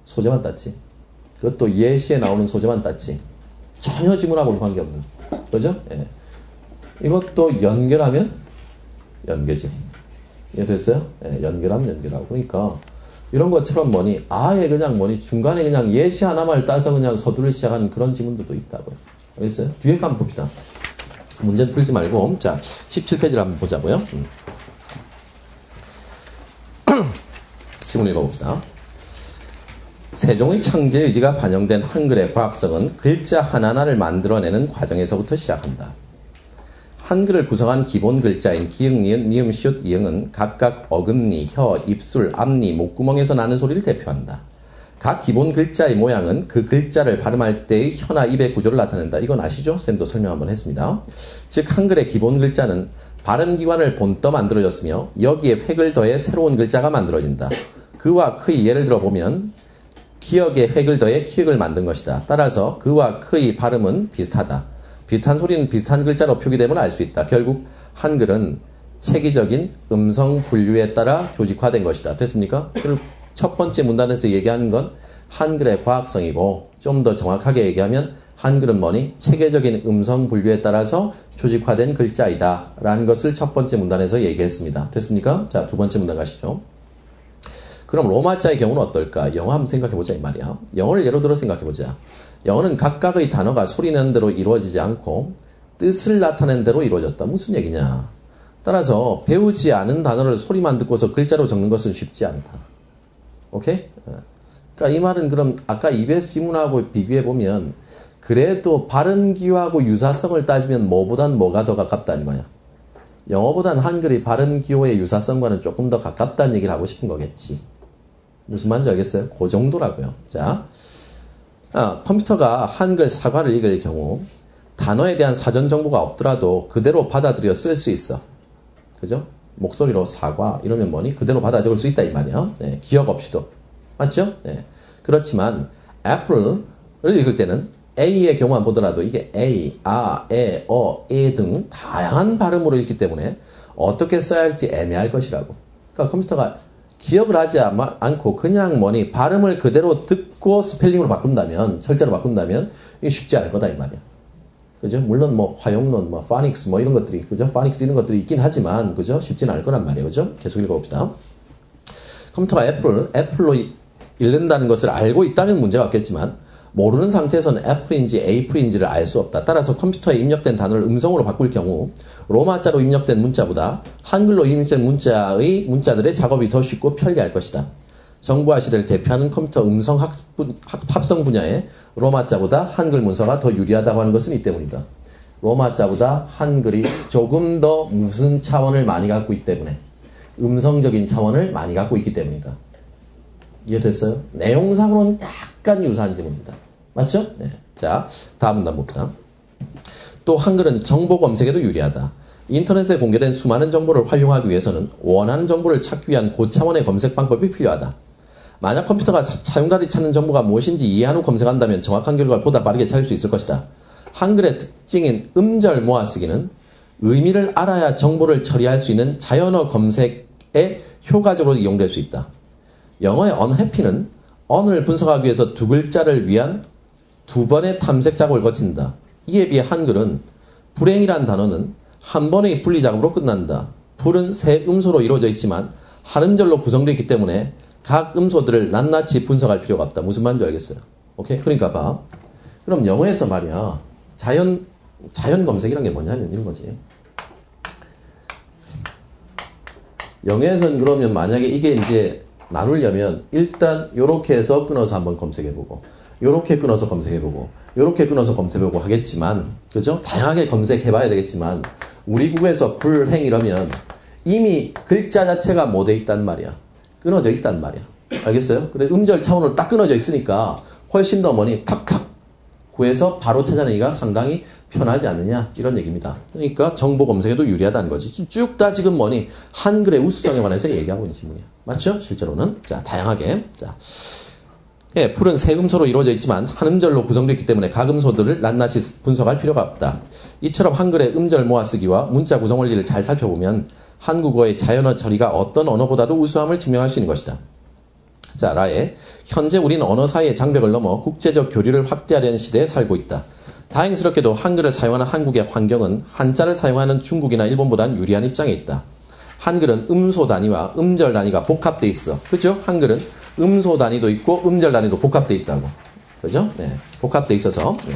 소재만 땄지. 그것도 예시에 나오는 소재만 땄지. 전혀 지문하고는 관계없는. 그죠? 예. 이것도 연결하면 연계지. 이해됐어요? 예, 연결하면 연결하고. 그러니까 이런 것처럼 아예 그냥 중간에 그냥 예시 하나만 따서 그냥 서두를 시작하는 그런 지문들도 있다고요. 알겠어요? 뒤에 한번 봅시다. 문제는 풀지 말고, 자, 17페이지를 한번 보자고요. 지문 읽어봅시다. 세종의 창제 의지가 반영된 한글의 과학성은 글자 하나하나를 만들어내는 과정에서부터 시작한다. 한글을 구성한 기본 글자인 기역, 니은, 미음, 시옷, 이응은 각각 어금니, 혀, 입술, 앞니, 목구멍에서 나는 소리를 대표한다. 각 기본 글자의 모양은 그 글자를 발음할 때의 혀나 입의 구조를 나타낸다. 이건 아시죠? 쌤도 설명 한번 했습니다. 즉 한글의 기본 글자는 발음기관을 본떠 만들어졌으며 여기에 획을 더해 새로운 글자가 만들어진다. 그와 크의 예를 들어보면 기역에 획을 더해 키읔을 만든 것이다. 따라서 그와 크의 발음은 비슷하다. 비슷한 소리는 비슷한 글자로 표기됨을 알 수 있다. 결국 한글은 체계적인 음성 분류에 따라 조직화된 것이다. 됐습니까? 첫 번째 문단에서 얘기하는 건 한글의 과학성이고 좀 더 정확하게 얘기하면 한글은 체계적인 음성 분류에 따라서 조직화된 글자이다 라는 것을 첫 번째 문단에서 얘기했습니다. 됐습니까? 자, 두 번째 문단 가시죠. 그럼 로마자의 경우는 어떨까? 영어 한번 생각해보자 이 말이야. 영어를 예로 들어 생각해보자. 영어는 각각의 단어가 소리내는 대로 이루어지지 않고 뜻을 나타내는 대로 이루어졌다. 무슨 얘기냐? 따라서 배우지 않은 단어를 소리만 듣고서 글자로 적는 것은 쉽지 않다. 오케이? 그러니까 이 말은 그럼 아까 EBS 지문하고 비교해보면 그래도 발음기호하고 유사성을 따지면 뭐보단 뭐가 더 가깝다는 거야. 영어보단 한글이 발음기호의 유사성과는 조금 더 가깝다는 얘기를 하고 싶은 거겠지. 무슨 말인지 알겠어요? 그 정도라고요. 자, 컴퓨터가 한글 사과를 읽을 경우 단어에 대한 사전 정보가 없더라도 그대로 받아들여 쓸 수 있어. 그죠? 목소리로 사과 이러면 그대로 받아 적을 수 있다 이 말이야. 네, 기억 없이도. 맞죠? 네. 그렇지만 애플을 읽을 때는 A의 경우만 보더라도 이게 A, 아, 에, 에 등 다양한 발음으로 읽기 때문에 어떻게 써야 할지 애매할 것이라고. 그러니까 컴퓨터가 기억을 하지 않고 그냥 발음을 그대로 듣고 스펠링으로 바꾼다면, 철자로 바꾼다면 이게 쉽지 않을 거다 이 말이야. 그죠? 물론 화용론, 파닉스 이런 것들이, 그죠? 파닉스 이런 것들이 있긴 하지만, 그죠? 쉽지는 않을 거란 말이에요. 그죠? 계속 읽어봅시다. 컴퓨터가 애플로 읽는다는 것을 알고 있다면 문제가 없겠지만, 모르는 상태에서는 애플인지 에이플인지를 알 수 없다. 따라서 컴퓨터에 입력된 단어를 음성으로 바꿀 경우, 로마자로 입력된 문자보다 한글로 입력된 문자들의 작업이 더 쉽고 편리할 것이다. 정보화 시대를 대표하는 컴퓨터 음성 합성 분야에 로마자보다 한글 문서가 더 유리하다고 하는 것은 이 때문이다. 로마자보다 한글이 조금 더 무슨 차원을 많이 갖고 있기 때문에 음성적인 차원을 많이 갖고 있기 때문이다. 이해됐어요? 내용상으로는 약간 유사한 지문입니다. 맞죠? 네. 자, 다음 문단 봅니다. 또 한글은 정보 검색에도 유리하다. 인터넷에 공개된 수많은 정보를 활용하기 위해서는 원하는 정보를 찾기 위한 고차원의 검색 방법이 필요하다. 만약 컴퓨터가 사용자들이 찾는 정보가 무엇인지 이해한 후 검색한다면 정확한 결과를 보다 빠르게 찾을 수 있을 것이다. 한글의 특징인 음절 모아쓰기는 의미를 알아야 정보를 처리할 수 있는 자연어 검색에 효과적으로 이용될 수 있다. 영어의 unhappy는 언어를 분석하기 위해서 두 글자를 위한 두 번의 탐색 작업을 거친다. 이에 비해 한글은 불행이란 단어는 한 번의 분리 작업으로 끝난다. 불은 세 음소로 이루어져 있지만 한 음절로 구성되어 있기 때문에 각 음소들을 낱낱이 분석할 필요가 없다. 무슨 말인지 알겠어요? 오케이? 그러니까 봐. 그럼 영어에서 말이야. 자연 검색이란 게 뭐냐면 이런 거지. 영어에서는 그러면 만약에 이게 이제 나누려면 일단 요렇게 해서 끊어서 한번 검색해보고 요렇게 끊어서 검색해보고 요렇게 끊어서 검색해보고 하겠지만 그죠? 다양하게 검색해봐야 되겠지만 우리 국에서 불행 이러면 이미 글자 자체가 뭐 돼 있단 말이야. 끊어져 있단 말이야. 알겠어요? 그래 음절 차원으로 딱 끊어져 있으니까 훨씬 더 뭐니 탁탁 구해서 바로 찾아내기가 상당히 편하지 않느냐 이런 얘기입니다. 그러니까 정보 검색에도 유리하다는 거지. 쭉 다 지금 뭐니 한글의 우수성에 관해서 얘기하고 있는 질문이야. 맞죠? 실제로는 자 다양하게 자 예, 풀은 세 음소로 이루어져 있지만 한 음절로 구성되어 있기 때문에 각 음소들을 낱낱이 분석할 필요가 없다. 이처럼 한글의 음절 모아쓰기와 문자 구성 원리를 잘 살펴보면 한국어의 자연어 처리가 어떤 언어보다도 우수함을 증명할 수 있는 것이다. 자, 라에 현재 우리는 언어 사이의 장벽을 넘어 국제적 교류를 확대하려는 시대에 살고 있다. 다행스럽게도 한글을 사용하는 한국의 환경은 한자를 사용하는 중국이나 일본보다는 유리한 입장에 있다. 한글은 음소 단위와 음절 단위가 복합되어 있어. 그죠? 한글은 음소 단위도 있고 음절 단위도 복합되어 있다고. 그죠? 네. 복합되어 있어서 네.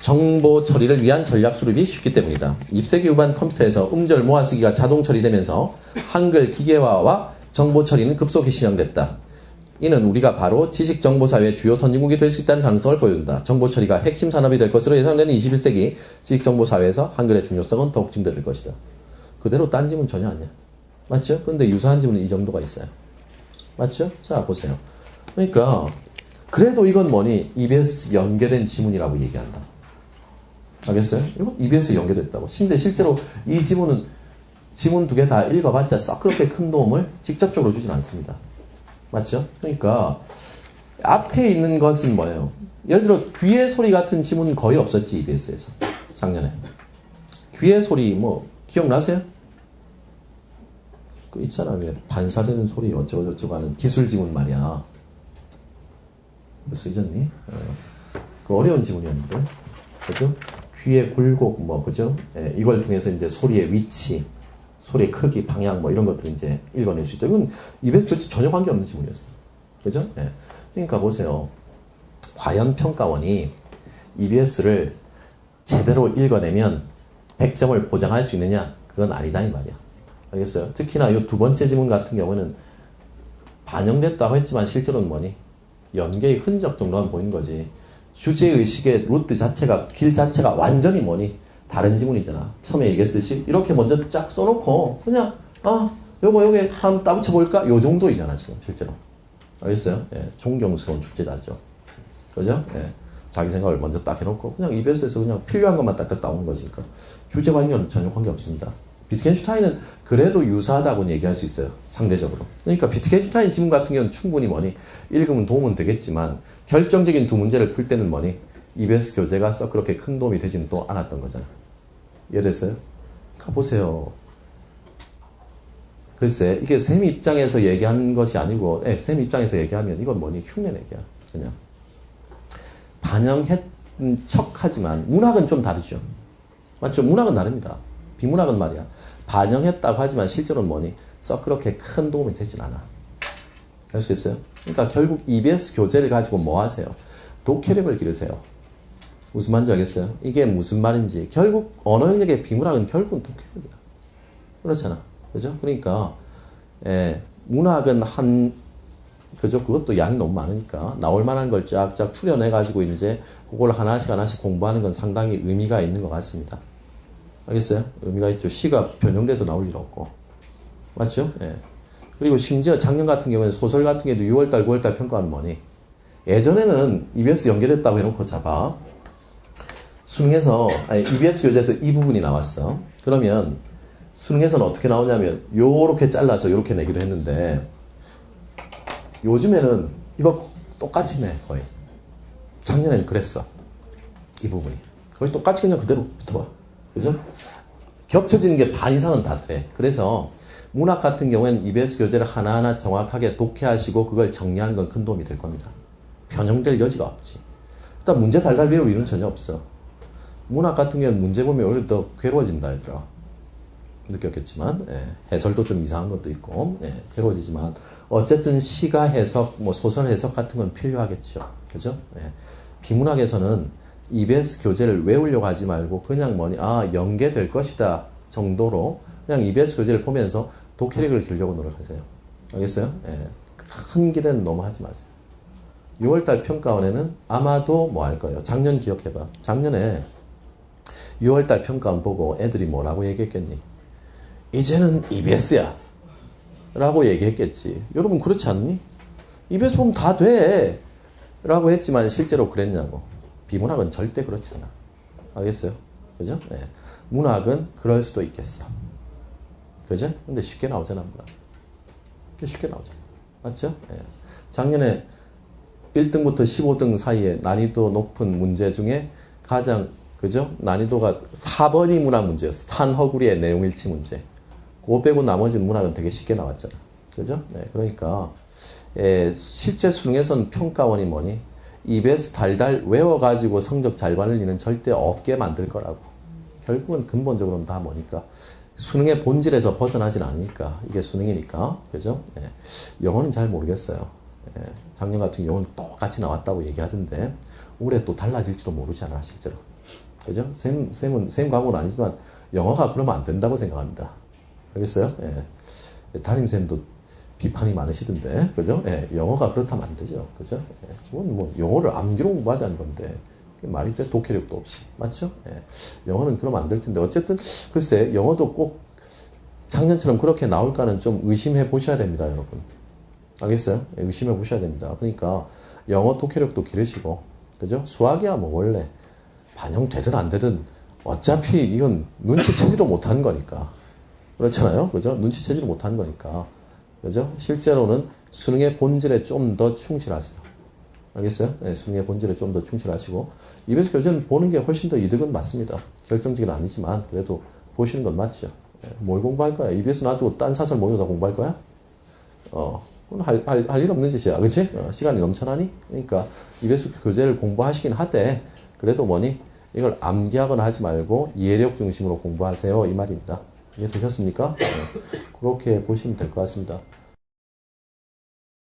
정보 처리를 위한 전략 수립이 쉽기 때문이다. 20세기 후반 컴퓨터에서 음절 모아쓰기가 자동 처리되면서 한글 기계화와 정보 처리는 급속히 진행됐다. 이는 우리가 바로 지식정보사회의 주요 선진국이 될 수 있다는 가능성을 보여준다. 정보 처리가 핵심 산업이 될 것으로 예상되는 21세기 지식정보사회에서 한글의 중요성은 더욱 증대될 것이다. 그대로 딴 지문 전혀 아니야. 맞죠? 그런데 유사한 지문은 이 정도가 있어요. 맞죠? 자, 보세요. 그러니까 그래도 이건 뭐니? EBS 연계된 지문이라고 얘기한다. 알겠어요? 이거 EBS 연계됐다고. 근데 실제로 이 지문은 지문 두 개 다 읽어봤자 썩 그렇게 큰 도움을 직접적으로 주진 않습니다. 맞죠? 그러니까 앞에 있는 것은 뭐예요? 예를 들어 귀의 소리 같은 지문은 거의 없었지 EBS에서 작년에. 귀의 소리 뭐 기억나세요? 그 있잖아 왜 반사되는 소리 어쩌고저쩌고 하는 기술 지문 말이야. 벌써 잊었니? 그 어려운 지문이었는데 그죠? 귀의 굴곡 뭐 그죠? 예, 이걸 통해서 이제 소리의 위치 소리의 크기, 방향, 뭐 이런 것들 이제 읽어낼 수 있다. 이건 EBS 교체 전혀 관계없는 지문이었어. 그죠? 예. 그러니까 보세요. 과연 평가원이 EBS를 제대로 읽어내면 100점을 보장할 수 있느냐? 그건 아니다, 이 말이야. 알겠어요? 특히나 이 두 번째 지문 같은 경우는 반영됐다고 했지만 실제로는 뭐니? 연계의 흔적 정도만 보인 거지. 주제의식의 루트 자체가, 길 자체가 완전히 뭐니? 다른 지문이잖아. 처음에 얘기했듯이 이렇게 먼저 쫙 써놓고 그냥 요거 여기 한번 따붙여볼까? 요 정도이잖아 지금 실제로. 알겠어요? 예, 존경스러운 출제자죠. 그죠? 예, 자기 생각을 먼저 딱 해놓고 그냥 EBS에서 그냥 필요한 것만 딱딱 나오는 거니까 주제 관계는 전혀 관계없습니다. 비트겐슈타인은 그래도 유사하다고는 얘기할 수 있어요. 상대적으로. 그러니까 비트겐슈타인 지문 같은 경우는 충분히 뭐니 읽으면 도움은 되겠지만 결정적인 두 문제를 풀 때는 뭐니 EBS 교재가 썩 그렇게 큰 도움이 되지는 또 않았던 거잖아. 이해됐어요? 가보세요. 글쎄, 이게 쌤 입장에서 얘기한 것이 아니고, 쌤 입장에서 얘기하면 이건 뭐니? 흉내내기야. 그냥. 반영했 척 하지만, 문학은 좀 다르죠. 맞죠? 문학은 다릅니다. 비문학은 말이야. 반영했다고 하지만 실제로는 뭐니? 썩 그렇게 큰 도움이 되진 않아. 알 수 있어요? 그러니까 결국 EBS 교재를 가지고 뭐 하세요? 독해력을 기르세요. 무슨 말인지 알겠어요? 이게 무슨 말인지. 결국 언어 영역의 비문학은 결국은 독해력이야. 그렇잖아. 그죠? 그러니까 문학은 한 그죠? 그것도 양이 너무 많으니까 나올 만한 걸 쫙쫙 풀어내가지고 이제 그걸 하나씩 공부하는 건 상당히 의미가 있는 것 같습니다. 알겠어요? 의미가 있죠. 시가 변형돼서 나올 일 없고. 맞죠? 예. 그리고 심지어 작년 같은 경우에는 소설 같은 경우에도 6월달, 9월달 평가는 뭐니? 예전에는 EBS 연계됐다고 해놓고 잡아. 수능에서, EBS 교재에서 이 부분이 나왔어. 그러면 수능에서는 어떻게 나오냐면 요렇게 잘라서 요렇게 내기로 했는데 요즘에는 이거 똑같이 내 거의. 작년에는 그랬어. 이 부분이. 거의 똑같이 그냥 그대로 붙어봐. 그죠? 겹쳐지는 게 반 이상은 다 돼. 그래서 문학 같은 경우에는 EBS 교재를 하나하나 정확하게 독해하시고 그걸 정리하는 건 큰 도움이 될 겁니다. 변형될 여지가 없지. 일단 문제 달달 외울 일은 전혀 없어. 문학 같은 경우는 문제 보면 오히려 더 괴로워진다 얘들아. 느꼈겠지만 해설도 좀 이상한 것도 있고 괴로워지지만 어쨌든 시가 해석, 뭐 소설 해석 같은 건 필요하겠죠. 그죠? 비문학에서는 EBS 교재를 외우려고 하지 말고 그냥 연계될 것이다 정도로 그냥 EBS 교재를 보면서 독해력을 기르려고 노력하세요. 알겠어요? 큰 기대는 너무 하지 마세요. 6월달 평가원에는 아마도 뭐 할 거예요. 작년 기억해봐. 작년에 6월달 평가원 보고 애들이 뭐라고 얘기했겠니? 이제는 EBS야 라고 얘기했겠지. 여러분 그렇지 않니? EBS 보면 다 돼 라고 했지만 실제로 그랬냐고. 비문학은 절대 그렇지 않아. 알겠어요? 그죠? 문학은 그럴 수도 있겠어. 그죠? 근데 쉽게 나오잖아, 문학. 쉽게 나오잖아. 맞죠? 작년에 1등부터 15등 사이에 난이도 높은 문제 중에 가장, 그죠? 난이도가 4번이 문학 문제였어. 산허구리의 내용일치 문제. 그거 빼고 나머지는 문학은 되게 쉽게 나왔잖아. 그죠? 그러니까, 실제 수능에서는 평가원이 뭐니? EBS 달달 외워가지고 성적 잘 받을 일은 절대 없게 만들 거라고. 결국은 근본적으로는 다 뭐니까? 수능의 본질에서 벗어나진 않으니까. 이게 수능이니까. 그죠? 영어는 잘 모르겠어요. 작년 같은 경우는 똑같이 나왔다고 얘기하던데, 올해 또 달라질지도 모르잖아, 실제로. 그죠? 쌤 과목은 아니지만, 영어가 그러면 안 된다고 생각합니다. 알겠어요? 담임쌤도 비판이 많으시던데, 그죠? 영어가 그렇다면 안 되죠. 그죠? 그건 뭐, 영어를 암기로 공부하자는 건데, 말이 돼, 독해력도 없이. 맞죠? 영어는 그러면 안 될 텐데, 어쨌든, 글쎄, 영어도 꼭 작년처럼 그렇게 나올까는 좀 의심해 보셔야 됩니다, 여러분. 알겠어요? 의심해 보셔야 됩니다. 그러니까, 영어 독해력도 기르시고, 그죠? 수학이야, 뭐, 원래, 반영되든 안 되든, 어차피 이건 눈치채지도 못하는 거니까. 그렇잖아요? 그죠? 눈치채지도 못하는 거니까. 그죠? 실제로는 수능의 본질에 좀 더 충실하세요. 알겠어요? 수능의 본질에 좀 더 충실하시고, EBS 교재는 보는 게 훨씬 더 이득은 맞습니다. 결정적인 아니지만, 그래도 보시는 건 맞죠. 뭘 공부할 거야? EBS 놔두고 딴 사설 모여서 공부할 거야? 그건 할 일 없는 짓이야. 그치? 시간이 넘쳐나니? 그러니까, EBS 교재를 공부하시긴 하되, 그래도 뭐니? 이걸 암기하거나 하지 말고, 이해력 중심으로 공부하세요. 이 말입니다. 이해되셨습니까? 그렇게 보시면 될 것 같습니다.